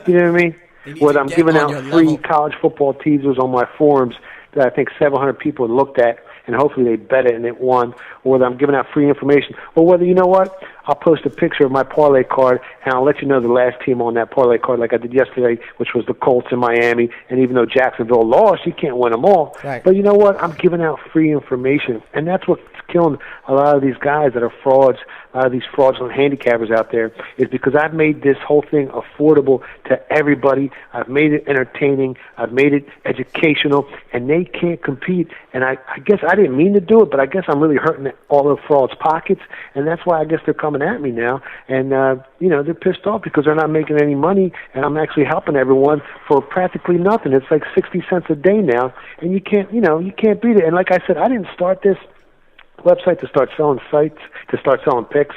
S5: You know what I mean? Whether I'm giving out free college football teasers on my forums that I think 700 people looked at, and hopefully they bet it and it won, or whether I'm giving out free information, or whether, you know what, I'll post a picture of my parlay card, and I'll let you know the last team on that parlay card like I did yesterday, which was the Colts in Miami, and even though Jacksonville lost, you can't win them all.
S2: Right.
S5: But you know what? I'm giving out free information, and that's what's killing a lot of these guys that are frauds, a lot of these fraudulent handicappers out there, is because I've made this whole thing affordable to everybody. I've made it entertaining. I've made it educational, and they can't compete. And I guess I didn't mean to do it, but I guess I'm really hurting all the frauds' pockets, and that's why I guess they're coming at me now. And, they're pissed off because they're not making any money, and I'm actually helping everyone for practically nothing. It's like 60 cents a day now, and you can't beat it. And like I said, I didn't start this website to start selling sites, to start selling picks.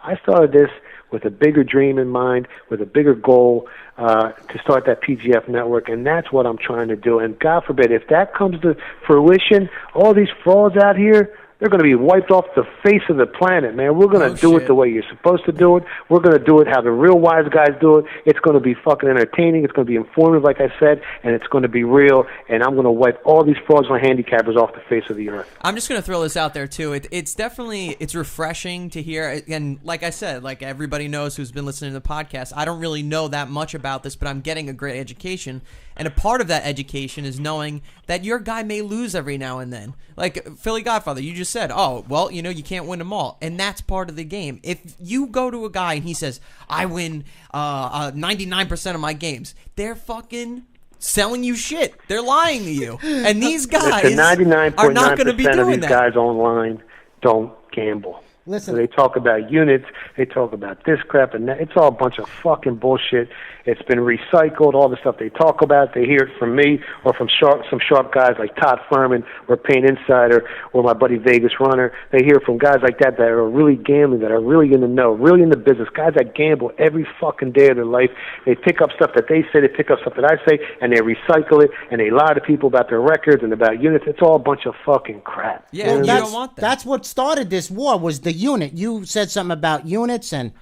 S5: I started this with a bigger dream in mind, with a bigger goal to start that PGF network, and that's what I'm trying to do. And God forbid, if that comes to fruition, all these frauds out here, they're going to be wiped off the face of the planet, man. We're going to do it the way you're supposed to do it. We're going to do it how the real wise guys do it. It's going to be fucking entertaining. It's going to be informative, like I said, and it's going to be real. And I'm going to wipe all these fraudulent handicappers off the face of the earth.
S3: I'm just going to throw this out there, too. It's definitely refreshing to hear. And like I said, like everybody knows who's been listening to the podcast, I don't really know that much about this, but I'm getting a great education. And a part of that education is knowing that your guy may lose every now and then. Like Philly Godfather, you just said, oh, well, you can't win them all. And that's part of the game. If you go to a guy and he says, I win 99% of my games, they're fucking selling you shit. They're lying to you. And these guys are not going to be doing
S5: of these
S3: that.
S5: Guys online don't gamble.
S2: Listen,
S5: So they talk about units, they talk about this crap, and that. It's all a bunch of fucking bullshit. It's been recycled, all the stuff they talk about. They hear it from me or from some sharp guys like Todd Furman or Pain Insider or my buddy Vegas Runner. They hear from guys like that that are really gambling, that are really in the know, really in the business, guys that gamble every fucking day of their life. They pick up stuff that they say, they pick up stuff that I say, and they recycle it, and they lie to people about their records and about units. It's all a bunch of fucking crap.
S3: Yeah, you don't want that.
S2: That's what started this war, was the unit. You said something about units, and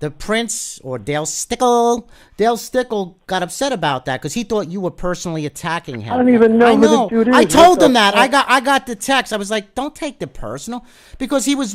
S2: the Prince or Dale Stickle got upset about that because he thought you were personally attacking him.
S5: I don't even know who the dude is.
S2: I told him that. I got the text. I was like, don't take it personal, because he was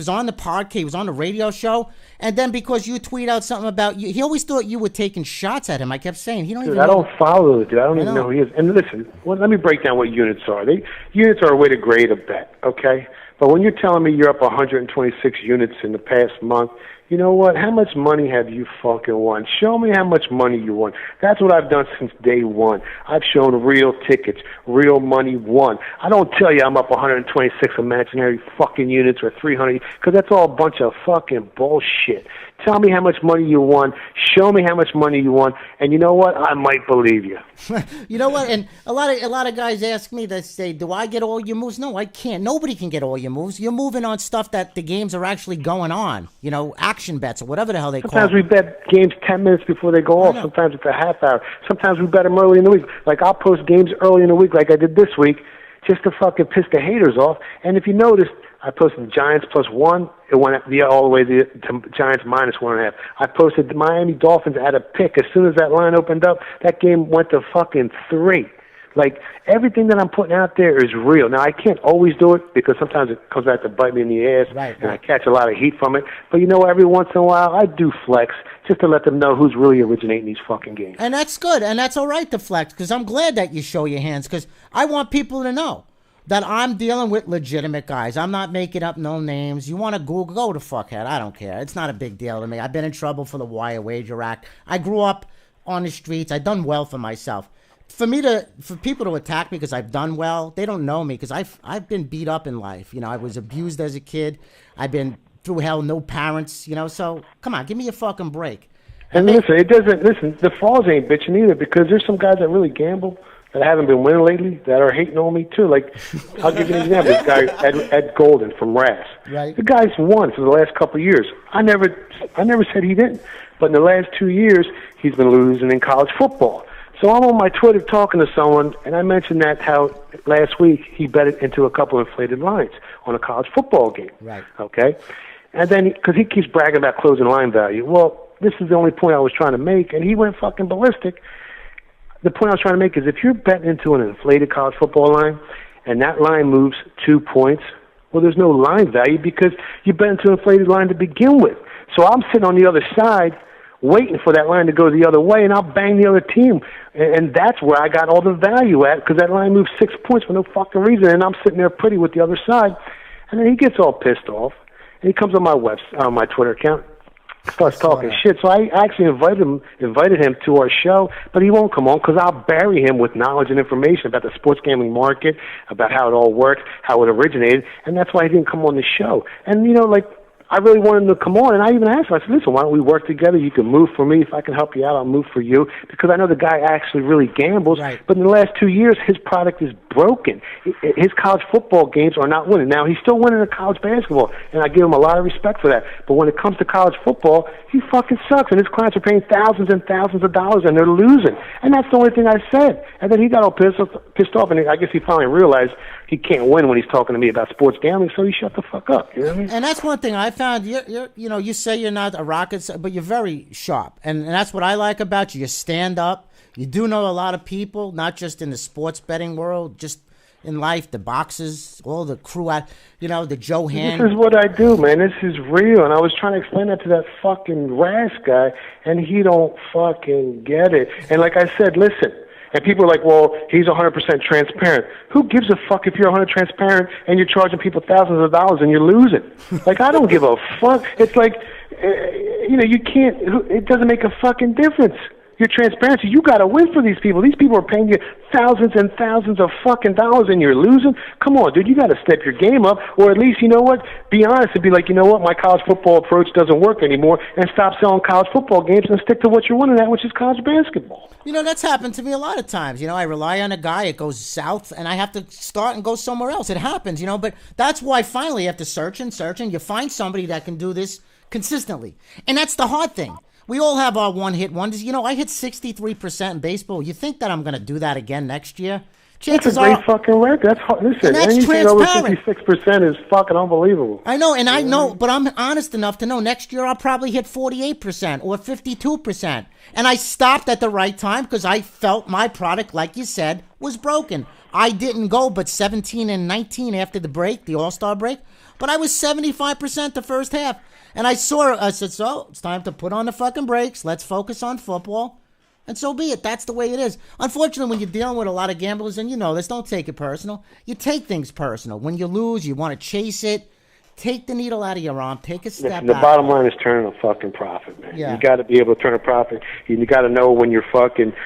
S2: on the podcast, he was on the radio show, and then because you tweet out something about you, he always thought you were taking shots at him. I kept saying, he don't even know.
S5: I don't follow the dude. I don't even know who he is. And listen, let me break down what units are. Units are a way to grade a bet, okay? But when you're telling me you're up 126 units in the past month, you know what? How much money have you fucking won? Show me how much money you won. That's what I've done since day one. I've shown real tickets, real money won. I don't tell you I'm up 126 imaginary fucking units or 300, because that's all a bunch of fucking bullshit. Tell me how much money you won. Show me how much money you won, and you know what? I might believe you.
S2: You know what? And a lot of guys ask me, they say, "Do I get all your moves?" No, I can't. Nobody can get all your moves. You're moving on stuff that the games are actually going on. You know, action bets or whatever the hell they call it.
S5: Sometimes we bet games 10 minutes before they go off. Sometimes it's a half hour. Sometimes we bet them early in the week. Like, I'll post games early in the week like I did this week just to fucking piss the haters off. And if you notice, I posted the Giants +1. It went all the way to Giants -1.5. I posted the Miami Dolphins at a pick. As soon as that line opened up, that game went to fucking 3. Like, everything that I'm putting out there is real. Now, I can't always do it because sometimes it comes back to bite me in the ass, and I catch a lot of heat from it. But you know, every once in a while, I do flex just to let them know who's really originating these fucking games.
S2: And that's good, and that's all right to flex, because I'm glad that you show your hands, because I want people to know that I'm dealing with legitimate guys. I'm not making up no names. You want to Google, go to fuckhead. I don't care. It's not a big deal to me. I've been in trouble for the Wire Wager Act. I grew up on the streets. I've done well for myself. For people to attack me because I've done well, they don't know me, because I've been beat up in life. You know, I was abused as a kid. I've been through hell, no parents, you know, so come on, give me a fucking break.
S5: And listen, the frauds ain't bitching either, because there's some guys that really gamble that haven't been winning lately that are hating on me too. Like, I'll give you an example. This guy, Ed Golden from RAS.
S2: Right.
S5: The guy's won for the last couple of years. I never said he didn't. But in the last 2 years, he's been losing in college football. So I'm on my Twitter talking to someone, and I mentioned that how last week he betted into a couple of inflated lines on a college football game.
S2: Right.
S5: Okay? And then, because he keeps bragging about closing line value. Well, this is the only point I was trying to make, and he went fucking ballistic. The point I was trying to make is if you're betting into an inflated college football line, and that line moves 2 points, well, there's no line value because you bet into an inflated line to begin with. So I'm sitting on the other side waiting for that line to go the other way, and I'll bang the other team. And that's where I got all the value at, because that line moved 6 points for no fucking reason, and I'm sitting there pretty with the other side. And then he gets all pissed off, and he comes on my Twitter account, starts talking shit. So I actually invited him to our show, but he won't come on because I'll bury him with knowledge and information about the sports gambling market, about how it all works, how it originated, and that's why he didn't come on the show. And, you know, like, I really wanted him to come on, and I even asked him, I said, listen, why don't we work together? You can move for me. If I can help you out, I'll move for you, because I know the guy actually really gambles.
S2: Right.
S5: But in the last 2 years, his product is broken. His college football games are not winning. Now, he's still winning in college basketball, and I give him a lot of respect for that. But when it comes to college football, he fucking sucks, and his clients are paying thousands and thousands of dollars, and they're losing. And that's the only thing I said. And then he got all pissed off, and I guess he finally realized he can't win when he's talking to me about sports gambling, so he shut the fuck up. You know what I mean?
S2: And that's one thing I found. You say you're not a rocket, but you're very sharp, and that's what I like about you. You stand up. You do know a lot of people, not just in the sports betting world, just in life, the boxers, all the crew out, the Joe Hand.
S5: This is what I do, man. This is real. And I was trying to explain that to that fucking RAS guy, and he don't fucking get it. And like I said, listen, and people are like, well, he's 100% transparent. Who gives a fuck if you're 100% transparent and you're charging people thousands of dollars and you're losing? Like, I don't give a fuck. It's like, you can't, it doesn't make a fucking difference. Your transparency, you got to win for these people. These people are paying you thousands and thousands of fucking dollars and you're losing. Come on, dude, you got to step your game up, or at least, you know what, be honest and be like, you know what, my college football approach doesn't work anymore, and stop selling college football games and stick to what you're winning at, which is college basketball.
S2: That's happened to me a lot of times. I rely on a guy, it goes south, and I have to start and go somewhere else. It happens, but that's why finally after searching, you find somebody that can do this consistently. And that's the hard thing. We all have our one-hit wonders. I hit 63% in baseball. You think that I'm going to do that again next year? chances
S5: That's a great
S2: are.
S5: fucking record. That's listen.
S2: And that's
S5: anything over
S2: transparent.
S5: 56% is fucking unbelievable.
S2: I know, and I know, but I'm honest enough to know next year I'll probably hit 48% or 52%. And I stopped at the right time because I felt my product, like you said, was broken. I didn't go but 17 and 19 after the break, the All-Star break, but I was 75% the first half. And I said, so it's time to put on the fucking brakes. Let's focus on football. And so be it. That's the way it is. Unfortunately, when you're dealing with a lot of gamblers, and you know this, don't take it personal. You take things personal. When you lose, you want to chase it. Take the needle out of your arm. Take a step back.
S5: The bottom line is turning a fucking profit, man.
S2: Yeah.
S5: You got to be able to turn a profit. You got to know when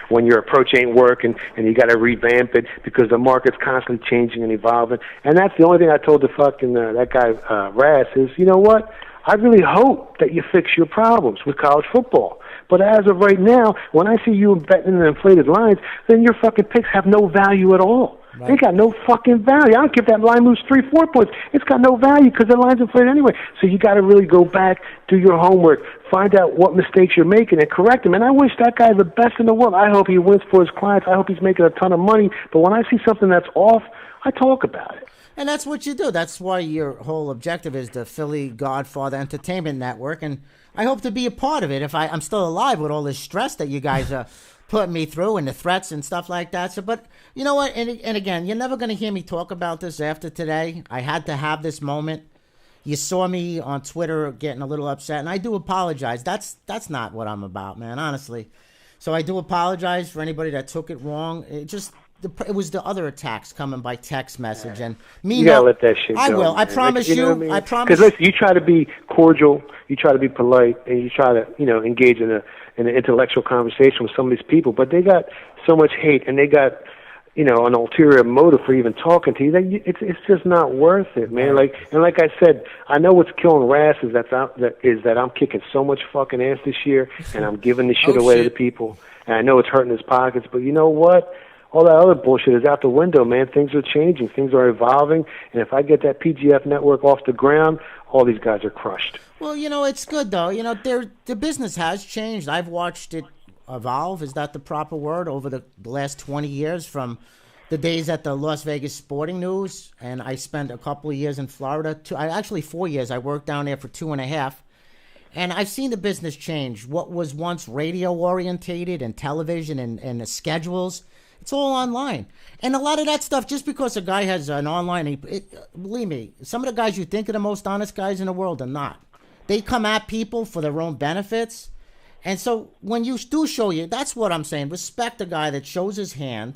S5: when your approach ain't working, and you got to revamp it because the market's constantly changing and evolving. And that's the only thing I told the fucking that guy Ras is, you know what? I really hope that you fix your problems with college football. But as of right now, when I see you betting in the inflated lines, then your fucking picks have no value at all. Right. They got no fucking value. I don't care if that line moves 3-4 points. It's got no value because the line's inflated anyway. So you got to really go back, do your homework, find out what mistakes you're making, and correct them. And I wish that guy the best in the world. I hope he wins for his clients. I hope he's making a ton of money. But when I see something that's off, I talk about it.
S2: And that's what you do. That's why your whole objective is the Philly Godfather Entertainment Network. And I hope to be a part of it if I'm still alive with all this stress that you guys are putting me through and the threats and stuff like that. So, but you know what? And again, you're never going to hear me talk about this after today. I had to have this moment. You saw me on Twitter getting a little upset, and I do apologize. That's not what I'm about, man, honestly. So I do apologize for anybody that took it wrong. It was the other attacks coming by text message, and me.
S5: You gotta let that shit go.
S2: I will.
S5: Man.
S2: I promise you. Like, I promise.
S5: Because listen, you try to be cordial, you try to be polite, and you try to, engage in an intellectual conversation with some of these people. But they got so much hate, and they got, an ulterior motive for even talking to you. It's just not worth it, man. Like I said, I know what's killing Ras is that I'm kicking so much fucking ass this year, and I'm giving this shit away to the people, and I know it's hurting his pockets. But you know what? All that other bullshit is out the window, man. Things are changing. Things are evolving. And if I get that PGF network off the ground, all these guys are crushed.
S2: Well, it's good, though. The business has changed. I've watched it evolve. Is that the proper word? Over the last 20 years, from the days at the Las Vegas Sporting News, and I spent a couple of years in Florida. 4 years. I worked down there for 2.5. And I've seen the business change. What was once radio-orientated and television and the schedules, it's all online. And a lot of that stuff, just because a guy has an online, believe me, some of the guys you think are the most honest guys in the world are not. They come at people for their own benefits. And so when you do show that's what I'm saying. Respect a guy that shows his hand,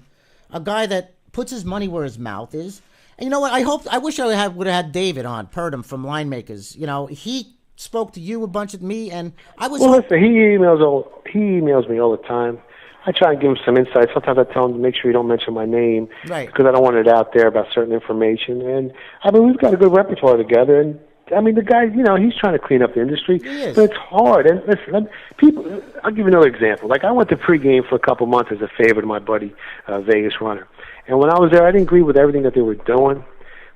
S2: a guy that puts his money where his mouth is. And you know what? I wish I would have had David on, Purdom from Line Makers. He spoke to you a bunch of me, and I was.
S5: Well, listen, he emails me all the time. I try and give him some insight. Sometimes I tell him to make sure you don't mention my name,
S2: right?
S5: Because I don't want it out there about certain information. And we've got a good repertoire together. And the guy, he's trying to clean up the industry, but it's hard. And listen, people. I'll give you another example. Like I went to pregame for a couple months as a favor to my buddy, Vegas Runner. And when I was there, I didn't agree with everything that they were doing.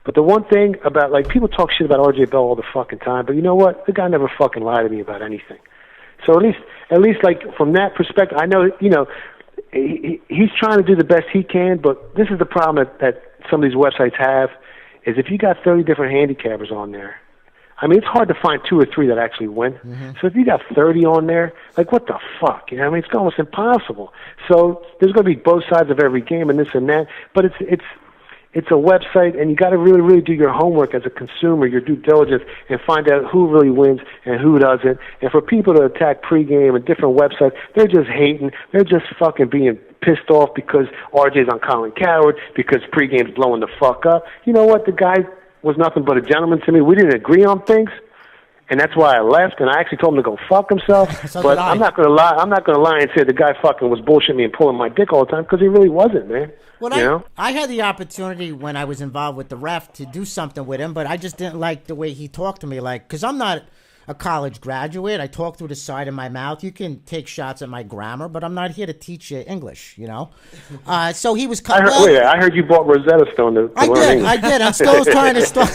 S5: But the one thing about, people talk shit about RJ Bell all the fucking time, but you know what? The guy never fucking lied to me about anything. So at least from that perspective, I know, he's trying to do the best he can, but this is the problem that some of these websites have, is if you got 30 different handicappers on there, it's hard to find 2 or 3 that actually win. Mm-hmm. So if you got 30 on there, what the fuck? It's almost impossible. So there's going to be both sides of every game and this and that, but it's a website, and you got to really, really do your homework as a consumer, your due diligence, and find out who really wins and who doesn't. And for people to attack pregame and different websites, they're just hating. They're just fucking being pissed off because RJ's on Colin Coward, because pregame's blowing the fuck up. You know what? The guy was nothing but a gentleman to me. We didn't agree on things, and that's why I left. And I actually told him to go fuck himself.
S2: So
S5: but I'm not going to lie. I'm not going to lie and say the guy fucking was bullshitting me and pulling my dick all the time, because he really wasn't, man.
S2: Well, I had the opportunity when I was involved with the ref to do something with him, but I just didn't like the way he talked to me. Because I'm not a college graduate. I talk through the side of my mouth. You can take shots at my grammar, but I'm not here to teach you English, So he was...
S5: I heard you bought Rosetta Stone to learn English.
S2: I did. I'm still trying to start...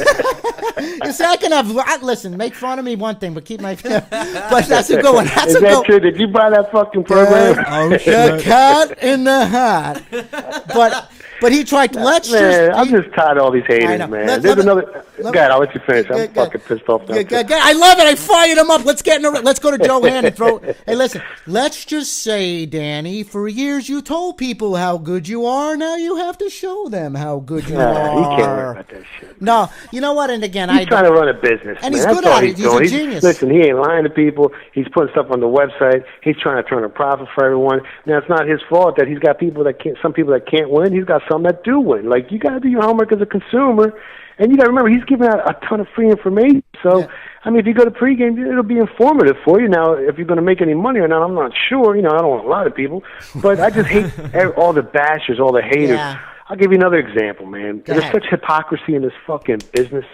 S2: You see, I can have... Listen, make fun of me one thing, but keep my... But that's a good one. That's
S5: Is that true? Did you buy that fucking program?
S2: The cat in the hat. But But he tried to,
S5: I'm just tired of all these haters, man. There's another... Go ahead, I'll let you finish. I'm fucking pissed off now.
S2: I love it. I fired him up. Let's go to Joanne and throw... Hey, listen. Let's just say, Danny, for years you told people how good you are. Now you have to show them how good you are.
S5: He can't worry about that shit.
S2: No, you know what? And again,
S5: he's trying to run a business,
S2: and
S5: man.
S2: he's
S5: That's
S2: good
S5: all
S2: at it. He's a genius.
S5: Listen, he ain't lying to people. He's putting stuff on the website. He's trying to turn a profit for everyone. Now, it's not his fault that he's got people that can't. Some people that can't win. He's got some that do win. Like, you got to do your homework as a consumer, and you got to remember he's giving out a ton of free information. So, I mean, if you go to pregame, it'll be informative for you. Now, if you're going to make any money or not, I'm not sure. You know, I don't want a lot of people, but I just hate all the bashers, all the haters.
S2: Yeah.
S5: I'll give you another example, man. There's such hypocrisy in this fucking business,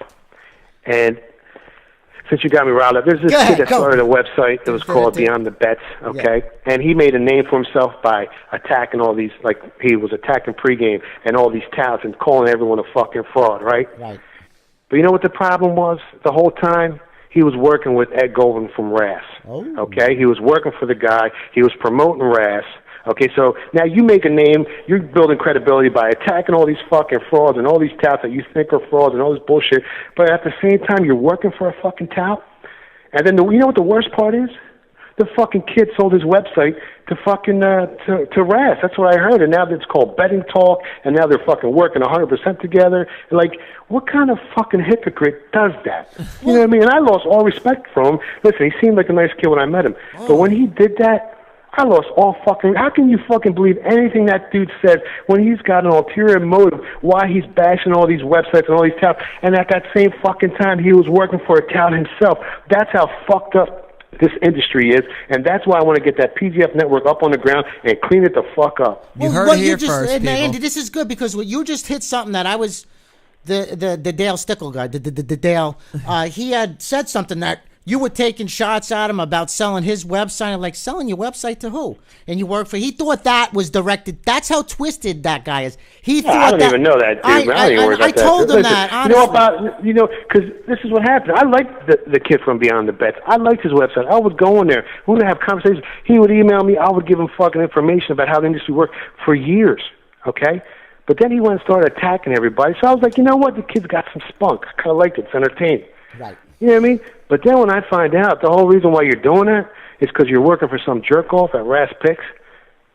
S5: and since you got me riled up, there's this kid that started a website that was called Beyond the Bets, okay? Yeah. And he made a name for himself by attacking all these, like he was attacking pregame and all these touts and calling everyone a fucking fraud, right?
S2: Right.
S5: But you know what the problem was the whole time? He was working with Ed Golden from RAS, okay? He was working for the guy. He was promoting RAS. Okay, so now you make a name, you're building credibility by attacking all these fucking frauds and all these touts that you think are frauds and all this bullshit, but at the same time you're working for a fucking tout. And then you know what the worst part is? The fucking kid sold his website to fucking to RAS. That's what I heard. And now it's called Betting Talk, and now they're fucking working 100% together. Like, what kind of fucking hypocrite does that? You know what I mean? And I lost all respect for him. Listen, he seemed like a nice kid when I met him, but when he did that, I lost all fucking... How can you fucking believe anything that dude says when he's got an ulterior motive why he's bashing all these websites and all these touts, and at that same fucking time he was working for a tout himself? That's how fucked up this industry is, and that's why I want to get that PGF network up on the ground and clean it the fuck up.
S3: You heard it here first, people.
S2: Andy, this is good because you just hit something that I was... The Dale Stickle guy, the Dale, he had said something that... You were taking shots at him about selling his website. I'm like, selling your website to who? And you work for... He thought that was directed... That's how twisted that guy is. He thought
S5: I don't even know that, dude.
S2: I told him that, honestly.
S5: You know, because this is what happened. I liked the kid from Beyond the Bets. I liked his website. I would go in there. We would have conversations. He would email me. I would give him fucking information about how the industry worked for years, okay? But then he went and started attacking everybody. So I was like, you know what? The kid's got some spunk. I kind of liked it. It's entertaining.
S2: Right.
S5: You know what I mean? But then when I find out the whole reason why you're doing that is because you're working for some jerk-off at RAS Picks,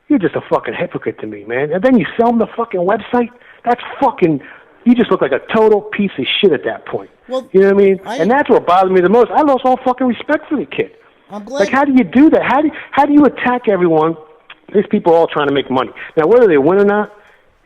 S5: you're just a fucking hypocrite to me, man. And then you sell them the fucking website? That's fucking... You just look like a total piece of shit at that point. Well, you know what I mean? And that's what bothered me the most. I lost all fucking respect for the kid.
S2: I'm glad.
S5: Like, how do you do that? How do you attack everyone? These people are all trying to make money. Now, whether they win or not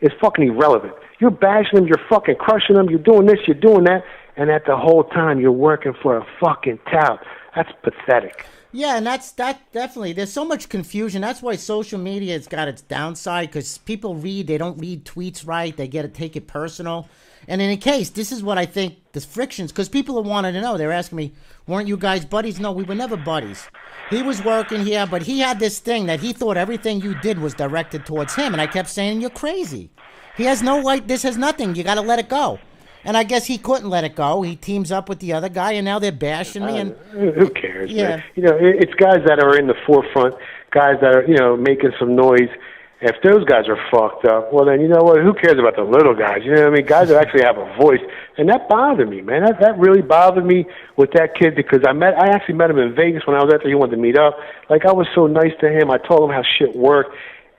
S5: is fucking irrelevant. You're bashing them, you're fucking crushing them, you're doing this, you're doing that, and at the whole time you're working for a fucking tout. That's pathetic.
S2: Yeah, and that definitely. There's so much confusion. That's why social media has got its downside, because people they don't read tweets right. They take it personal. And in a case, this is what I think the frictions, because people are wanting to know. They're asking me, weren't you guys buddies? No, we were never buddies. He was working here, but he had this thing that he thought everything you did was directed towards him. And I kept saying, you're crazy. He has no right. This has nothing. You got to let it go. And I guess he couldn't let it go. He teams up with the other guy, and now they're bashing me. And
S5: who cares?
S2: Yeah,
S5: man? You know, it's guys that are in the forefront, guys that are making some noise. If those guys are fucked up, well then you know what? Who cares about the little guys? You know what I mean? Guys that actually have a voice, and that bothered me, man. That really bothered me with that kid, because I actually met him in Vegas when I was out there. He wanted to meet up. Like, I was so nice to him. I told him how shit worked.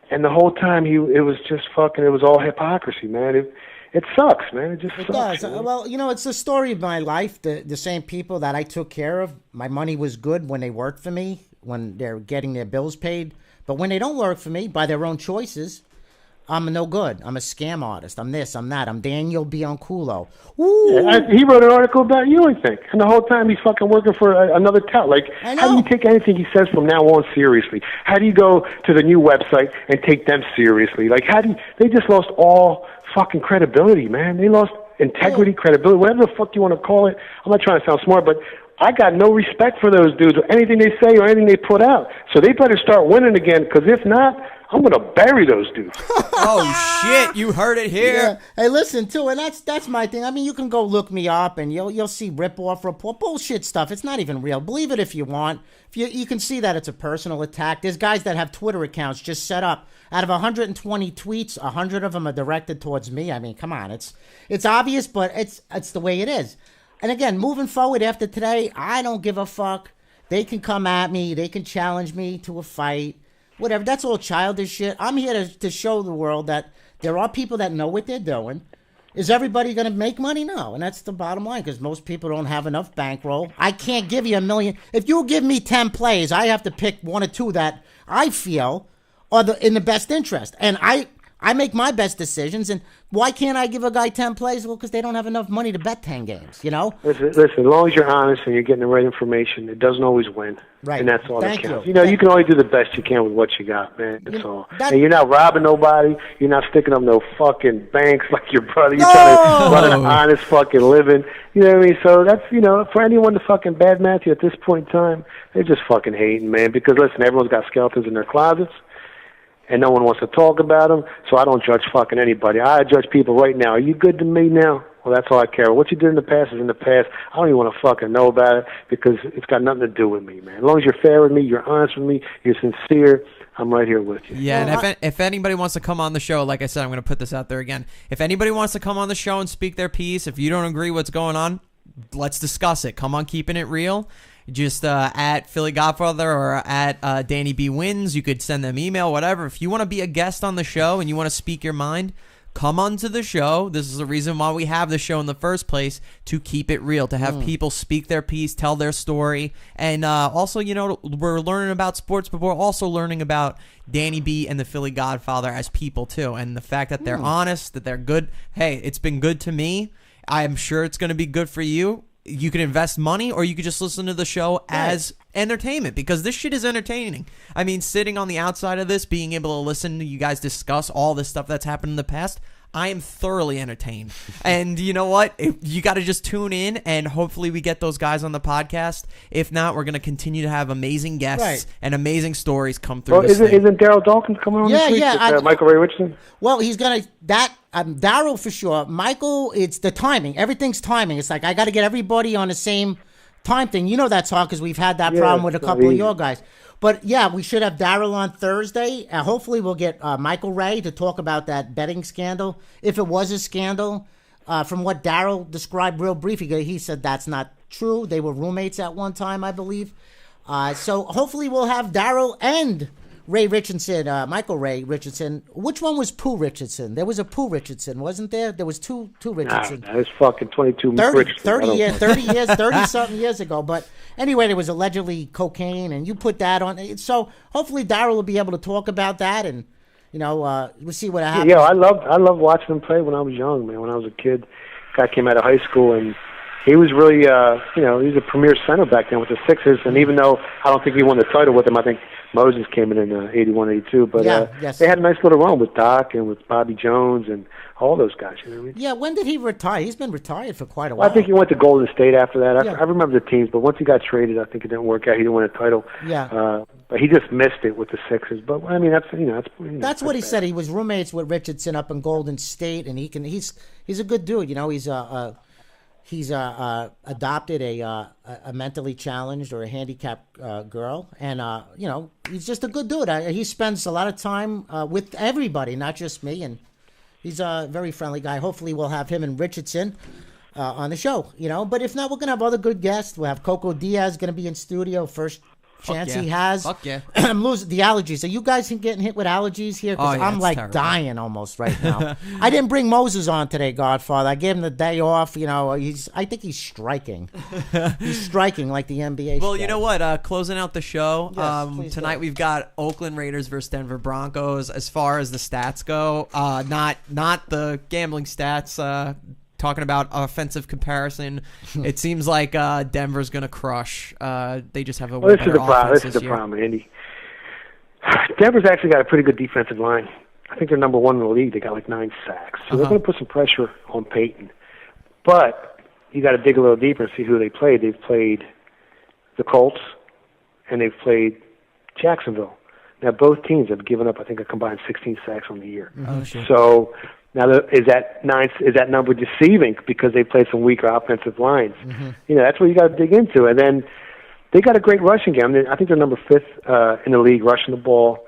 S5: And the whole time, it was just fucking, it was all hypocrisy, man. It sucks, man. It just sucks. It does.
S2: Man. Well, it's the story of my life. The same people that I took care of, my money was good when they worked for me, when they're getting their bills paid. But when they don't work for me, by their own choices, I'm no good. I'm a scam artist. I'm this, I'm that. I'm Daniel Bianculo.
S5: Yeah, he wrote an article about you, I think. And the whole time he's fucking working for another tout. Like, how do you take anything he says from now on seriously? How do you go to the new website and take them seriously? Like, they just lost all fucking credibility, man. They lost integrity, credibility, whatever the fuck you want to call it. I'm not trying to sound smart, but I got no respect for those dudes or anything they say or anything they put out. So they better start winning again, because if not, I'm going to bury those dudes.
S3: Oh, shit. You heard it here.
S2: Yeah. Hey, listen, too, and that's my thing. I mean, you can go look me up, and you'll see rip-off report, bullshit stuff. It's not even real. Believe it if you want. If you can see that it's a personal attack. There's guys that have Twitter accounts just set up. Out of 120 tweets, 100 of them are directed towards me. I mean, come on. It's obvious, but it's the way it is. And again, moving forward after today, I don't give a fuck. They can come at me. They can challenge me to a fight. Whatever. That's all childish shit. I'm here to show the world that there are people that know what they're doing. Is everybody going to make money? No. And that's the bottom line, because most people don't have enough bankroll. I can't give you $1 million. If you give me 10 plays, I have to pick 1 or 2 that I feel are in the best interest. And I make my best decisions, and why can't I give a guy 10 plays? Well, because they don't have enough money to bet 10 games, you know?
S5: Listen, as long as you're honest and you're getting the right information, it doesn't always win.
S2: Right.
S5: And that's all
S2: Thank
S5: that counts.
S2: you.
S5: You can only do the best you can with what you got, man. That's all.
S2: That-
S5: And you're not robbing nobody. You're not sticking up no fucking banks like your brother. You're trying to run an honest fucking living. You know what I mean? So that's, for anyone to fucking badmouth you at this point in time, they're just fucking hating, man. Because, listen, everyone's got skeletons in their closets, and no one wants to talk about them, so I don't judge fucking anybody. I judge people right now. Are you good to me now? Well, that's all I care. What you did in the past is in the past. I don't even want to fucking know about it, because it's got nothing to do with me, man. As long as you're fair with me, you're honest with me, you're sincere, I'm right here with you.
S3: Yeah, and if anybody wants to come on the show, like I said, I'm going to put this out there again. If anybody wants to come on the show and speak their piece, if you don't agree what's going on, let's discuss it. Come on, Keeping It Real. Just at Philly Godfather or at Danny B Wins. You could send them email, whatever. If you want to be a guest on the show and you want to speak your mind, come onto the show. This is the reason why we have the show in the first place, to keep it real, to have people speak their piece, tell their story. And also, we're learning about sports, but we're also learning about Danny B and the Philly Godfather as people, too. And the fact that they're honest, that they're good. Hey, it's been good to me. I'm sure it's going to be good for you. You can invest money, or you could just listen to the show as entertainment, because this shit is entertaining. I mean, sitting on the outside of this, being able to listen to you guys discuss all this stuff that's happened in the past, I am thoroughly entertained. And you know what? You got to just tune in, and hopefully we get those guys on the podcast. If not, we're going to continue to have amazing guests and amazing stories come through.
S5: Well, isn't Daryl Dawkins coming on this week with Michael Ray Richardson?
S2: Well, he's going to... Daryl for sure. Michael, it's the timing. Everything's timing. It's like I got to get everybody on the same time thing. You know that's all, because we've had that problem with a couple of your guys. But yeah, we should have Daryl on Thursday. Hopefully we'll get Michael Ray to talk about that betting scandal. If it was a scandal, from what Daryl described real briefly, he said that's not true. They were roommates at one time, I believe. So hopefully we'll have Daryl and Ray Richardson, Michael Ray Richardson. Which one was Pooh Richardson? There was a Pooh Richardson, wasn't there? There was two Richardson.
S5: Nah, that was fucking 22
S2: 30-something years ago. But anyway, there was allegedly cocaine, and you put that on. So hopefully Daryl will be able to talk about that, and we'll see what happens.
S5: Yeah, I loved watching him play when I was young, man. When I was a kid, guy came out of high school, and he was really, he was a premier center back then with the Sixers. And even though I don't think he won the title with them, I think Moses came in 81, 82. But they had a nice little run with Doc and with Bobby Jones and all those guys. You know what I mean?
S2: Yeah, when did he retire? He's been retired for quite a while.
S5: Well, I think he went to Golden State after that. I remember the teams, but once he got traded, I think it didn't work out. He didn't win a title.
S2: Yeah.
S5: But he just missed it with the Sixers. But I mean, that's
S2: what he said. He was roommates with Richardson up in Golden State, and he's a good dude. He's adopted a mentally challenged or a handicapped girl, and he's just a good dude. He spends a lot of time with everybody, not just me, and he's a very friendly guy. Hopefully, we'll have him and Richardson on the show. But if not, we're gonna have other good guests. We'll have Coco Diaz going to be in studio first chance he has.
S3: Fuck yeah.
S2: I'm losing the allergies. Are you guys getting hit with allergies here? Because I'm like terrible. Dying almost right now. I didn't bring Moses on today, Godfather. I gave him the day off. I think he's striking. He's striking like the NBA.
S3: Well, you know what? Closing out the show,
S2: yes,
S3: tonight we've got Oakland Raiders versus Denver Broncos. As far as the stats go, not the gambling stats. Talking about offensive comparison, it seems like Denver's going to crush. They just have a way better offense
S5: this is the problem, Andy. Denver's actually got a pretty good defensive line. I think they're number one in the league. They got like 9 sacks. So they're going to put some pressure on Peyton. But you got to dig a little deeper and see who they played. They've played the Colts, and they've played Jacksonville. Now, both teams have given up, I think, a combined 16 sacks on the year.
S3: Oh, shit.
S5: So now, is that number deceiving because they played some weaker offensive lines? You know, that's what you got to dig into. And then they got a great rushing game. I think they're number 5th in the league rushing the ball.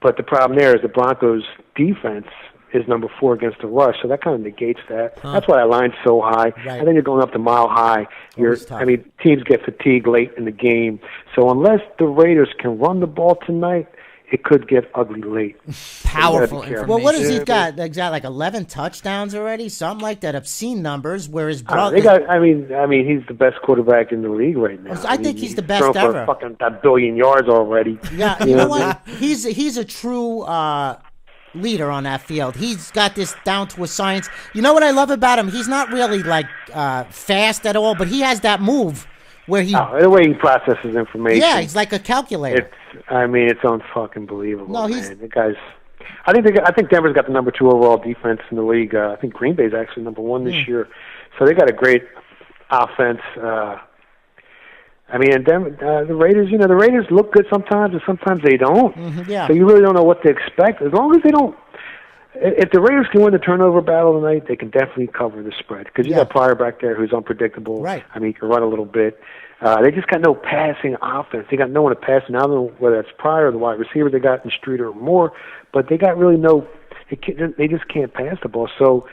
S5: But the problem there is the Broncos' defense is number 4 against the rush, so that kind of negates that. That's why that line's so high.
S2: Right.
S5: And then you're going up to mile high. Teams get fatigued late in the game. So unless the Raiders can run the ball tonight, it could get ugly late.
S3: Powerful
S5: So
S3: information.
S2: Well, what has he got? He's got like 11 touchdowns already, something like that. Obscene numbers. Where his brother,
S5: I mean, he's the best quarterback in the league right now.
S2: I think he's the best
S5: thrown
S2: ever.
S5: For fucking a billion yards already.
S2: Yeah, you know what? He's a true leader on that field. He's got this down to a science. You know what I love about him? He's not really like fast at all, but he has that move where he.
S5: The way he processes information.
S2: Yeah, he's like a calculator.
S5: It's unfucking believable.
S2: No,
S5: man. The guy's. I think Denver's got the number 2 overall defense in the league. I think Green Bay's actually number 1 this year. So they got a great offense. And Denver, the Raiders look good sometimes, and sometimes they don't.
S2: Yeah.
S5: So you really don't know what to expect. As long as they don't, if the Raiders can win the turnover battle tonight, they can definitely cover the spread. Because you got Pryor back there who's unpredictable.
S2: Right.
S5: I mean, he can run a little bit. They just got no passing offense. They got no one to pass. Now, I don't know whether it's Pryor or the wide receiver they got in Streeter or Moore, but they got really no. They just can't pass the ball. So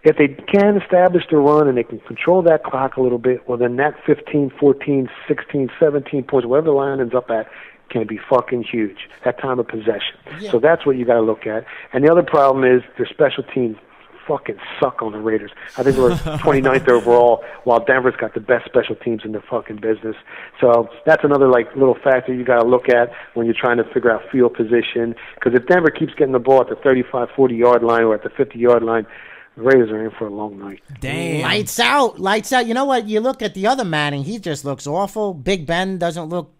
S5: if they can establish the run and they can control that clock a little bit, well, then that 15, 14, 16, 17 points, whatever the line ends up at, can be fucking huge, that time of possession.
S2: Yeah.
S5: So that's what you got to look at. And the other problem is their special teams fucking suck on the Raiders. I think we're 29th overall, while Denver's got the best special teams in the fucking business. So that's another little factor you got to look at when you're trying to figure out field position. Because if Denver keeps getting the ball at the 35, 40-yard line or at the 50-yard line, the Raiders are in for a long night.
S3: Damn.
S2: Lights out. You know what? You look at the other Manning, he just looks awful. Big Ben doesn't look,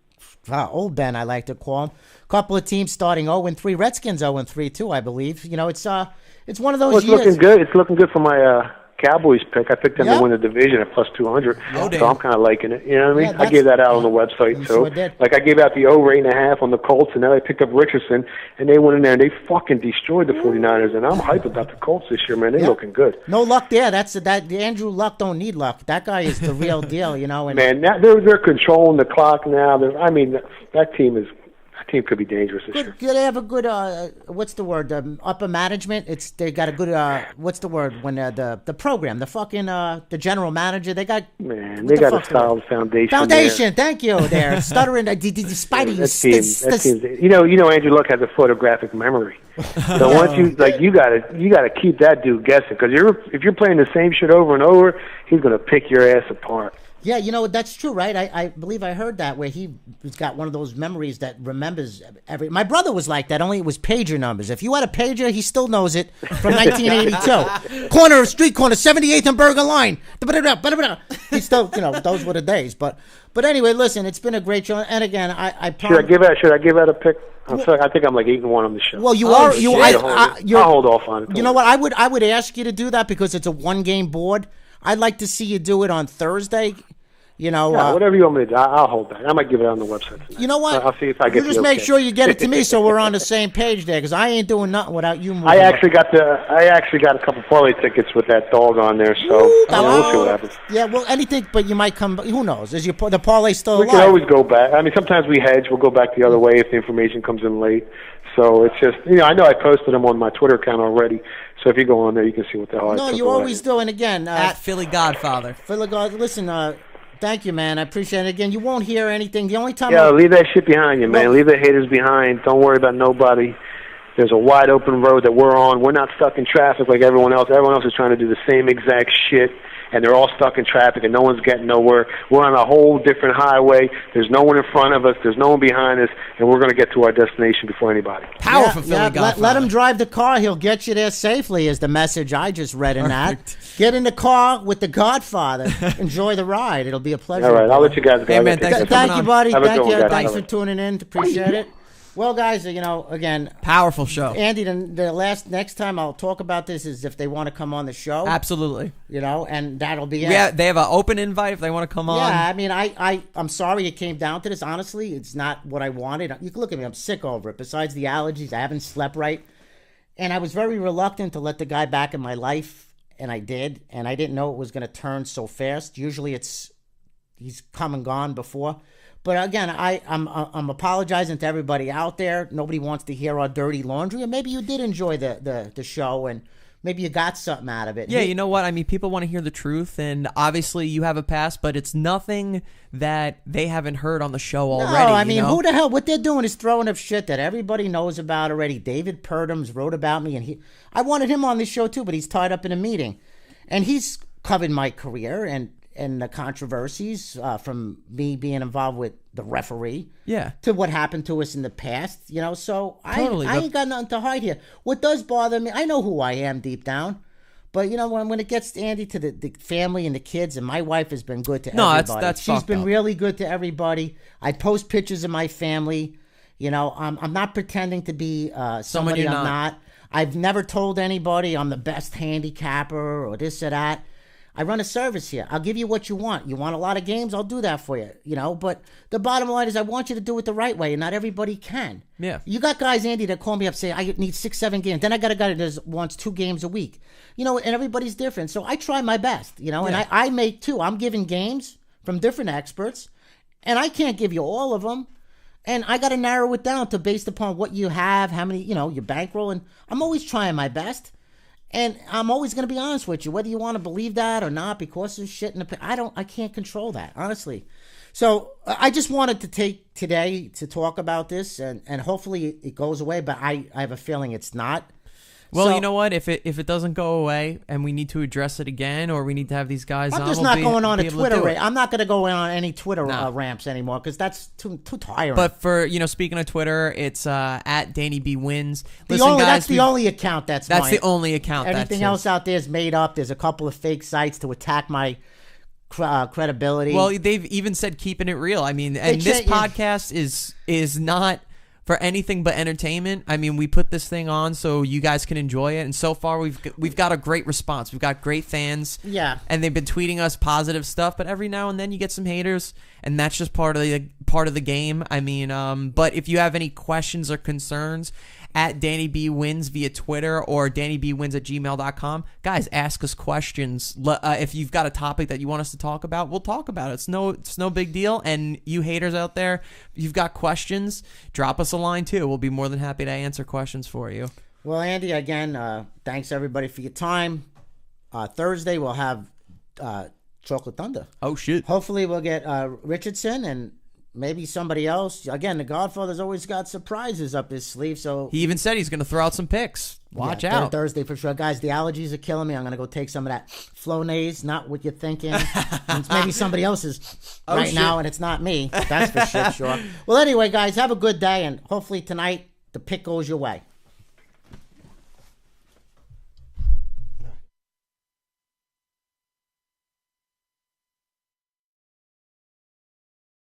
S2: old Ben, I like to call him. Couple of teams starting 0-3. Redskins 0-3 too, I believe. You know, it's one of those
S5: It's
S2: years.
S5: looking good. It's looking good for my Cowboys pick. I picked them
S2: Yeah.
S5: to win the division at plus 200.
S3: damn.
S5: So I'm kind of liking it. You know what I mean?
S2: Yeah,
S5: I gave that out on the website
S2: you
S5: too.
S2: sure did.
S5: Like I gave out the over 8.5 on the Colts, and then I picked up Richardson, and they went in there and they fucking destroyed the 49ers. And I'm hyped about the Colts this year, man. They're looking good.
S2: No luck there. The Andrew Luck don't need luck. That guy is the real deal, you know. And
S5: Man, now they're controlling the clock now. That team could be dangerous this year.
S2: They have a good what's the word? Upper management. They got a good what's the word when the program, the fucking the general manager. They got
S5: They got a solid foundation.
S2: Foundation. Thank you. There, stuttering. Despite
S5: That team, you know, Andrew Luck has a photographic memory. So once you gotta keep that dude guessing because if you're playing the same shit over and over, he's gonna pick your ass apart.
S2: Yeah, you know, that's true, right? I believe I heard that where he's got one of those memories that remembers every. My brother was like that, only it was pager numbers. If you had a pager, he still knows it from 1982. Street corner, 78th and Burger Line. He still, those were the days. But anyway, listen, it's been a great show. And again, I
S5: Should I give out a pick? I'm sorry, I think I'm like 8-1 on the show.
S2: Well,
S5: I'll hold off on it.
S2: You know what? I would ask you to do that because it's a 1-game board. I'd like to see you do it on Thursday.
S5: Whatever you want me to do, I'll hold back. I might give it on the website tonight.
S2: You know what?
S5: I'll see if I get.
S2: You just make sure you get it to me so we're on the same page there, because I ain't doing nothing without you moving.
S5: I actually got a couple parlay tickets with that dog on there, so we'll see what happens.
S2: Yeah, well, anything, but you might come. Who knows? Is the parlay still alive?
S5: We can always go back. I mean, sometimes we hedge. We'll go back the other way if the information comes in late. So it's just, I know I posted them on my Twitter account already. So if you go on there, you can see what the hell I took
S2: you
S5: away.
S2: always do. And again,
S3: At Philly Godfather.
S2: Listen, thank you, man. I appreciate it. Again, you won't hear anything. The only time.
S5: Yeah, leave that shit behind you, man. Leave the haters behind. Don't worry about nobody. There's a wide open road that we're on. We're not stuck in traffic like everyone else. Everyone else is trying to do the same exact shit, and they're all stuck in traffic, and no one's getting nowhere. We're on a whole different highway. There's no one in front of us. There's no one behind us, and we're going to get to our destination before anybody.
S3: Powerful Philly Godfather.
S2: Let him drive the car. He'll get you there safely is the message I just read in that. Get in the car with the Godfather. Enjoy the ride. It'll be a pleasure.
S5: All right, I'll let you guys go.
S3: Hey, man, thanks for coming
S2: Thank you, buddy.
S5: Have a
S2: Thank
S5: good
S2: you.
S5: one, guys.
S2: Thanks for tuning in. Appreciate it. Well, guys, again,
S3: Powerful show.
S2: Andy, next time I'll talk about this is if they want to come on the show.
S3: Absolutely.
S2: And that'll be it.
S3: Yeah, they have an open invite if they want to come on.
S2: Yeah, I mean, I'm sorry it came down to this. Honestly, it's not what I wanted. You can look at me. I'm sick over it. Besides the allergies, I haven't slept right. And I was very reluctant to let the guy back in my life, and I did. And I didn't know it was going to turn so fast. Usually he's come and gone before. But again, I'm apologizing to everybody out there. Nobody wants to hear our dirty laundry. And maybe you did enjoy the show, and maybe you got something out of it.
S3: Yeah, you know what? I mean, people want to hear the truth, and obviously you have a past, but it's nothing that they haven't heard on the show already.
S2: No, I mean, who the hell? What they're doing is throwing up shit that everybody knows about already. David Purdums wrote about me, and I wanted him on this show too, but he's tied up in a meeting. And he's covered my career and the controversies from me being involved with the referee to what happened to us in the past, so totally. I ain't got nothing to hide here. What does bother me, I know who I am deep down, but when it gets, Andy, to the family and the kids, and my wife has been good to everybody. She's been really good to everybody. I post pictures of my family. I'm not pretending to be somebody I'm not. I've never told anybody I'm the best handicapper or this or that. I run a service here. I'll give you what you want. You want a lot of games? I'll do that for you, But the bottom line is I want you to do it the right way, and not everybody can.
S3: Yeah.
S2: You got guys, Andy, that call me up, say, I need 6-7 games. Then I got a guy that wants 2 games a week. And everybody's different. So I try my best, and I make 2. I'm giving games from different experts, and I can't give you all of them. And I got to narrow it down to based upon what you have, how many, your bankroll. And I'm always trying my best. And I'm always going to be honest with you, whether you want to believe that or not, because there's shit in I can't control that, honestly. So I just wanted to take today to talk about this, and hopefully it goes away, but I have a feeling it's not.
S3: Well, you know what? If it doesn't go away and we need to address it again, or we need to have these guys on,
S2: I'm just not going on a Twitter rant. I'm not going to go on any Twitter ramps anymore because that's too tiring.
S3: But for speaking of Twitter, it's at Danny B Wins.
S2: That's the only account that's
S3: the only account.
S2: Everything else out there is made up. There's a couple of fake sites to attack my credibility.
S3: Well, they've even said keeping it real. I mean, and this podcast is not for anything but entertainment. I mean, we put this thing on so you guys can enjoy it, and so far we've got a great response. We've got great fans.
S2: Yeah.
S3: And they've been tweeting us positive stuff, but every now and then you get some haters, and that's just part of the game. I mean, but if you have any questions or concerns, at Danny B Wins via Twitter or DannyBWins@gmail.com. Guys, ask us questions. If you've got a topic that you want us to talk about, we'll talk about it. It's no big deal. And you haters out there, if you've got questions, drop us a line too. We'll be more than happy to answer questions for you.
S2: Well, Andy, again, thanks everybody for your time. Thursday we'll have Chocolate Thunder.
S3: Oh shit!
S2: Hopefully we'll get Richardson and maybe somebody else. Again, the Godfather's always got surprises up his sleeve. So
S3: he even said he's going to throw out some picks. Watch out.
S2: Thursday for sure. Guys, the allergies are killing me. I'm going to go take some of that Flonase, not what you're thinking. It's maybe somebody else's now, and it's not me. That's for sure. Well, anyway, guys, have a good day, and hopefully tonight the pick goes your way.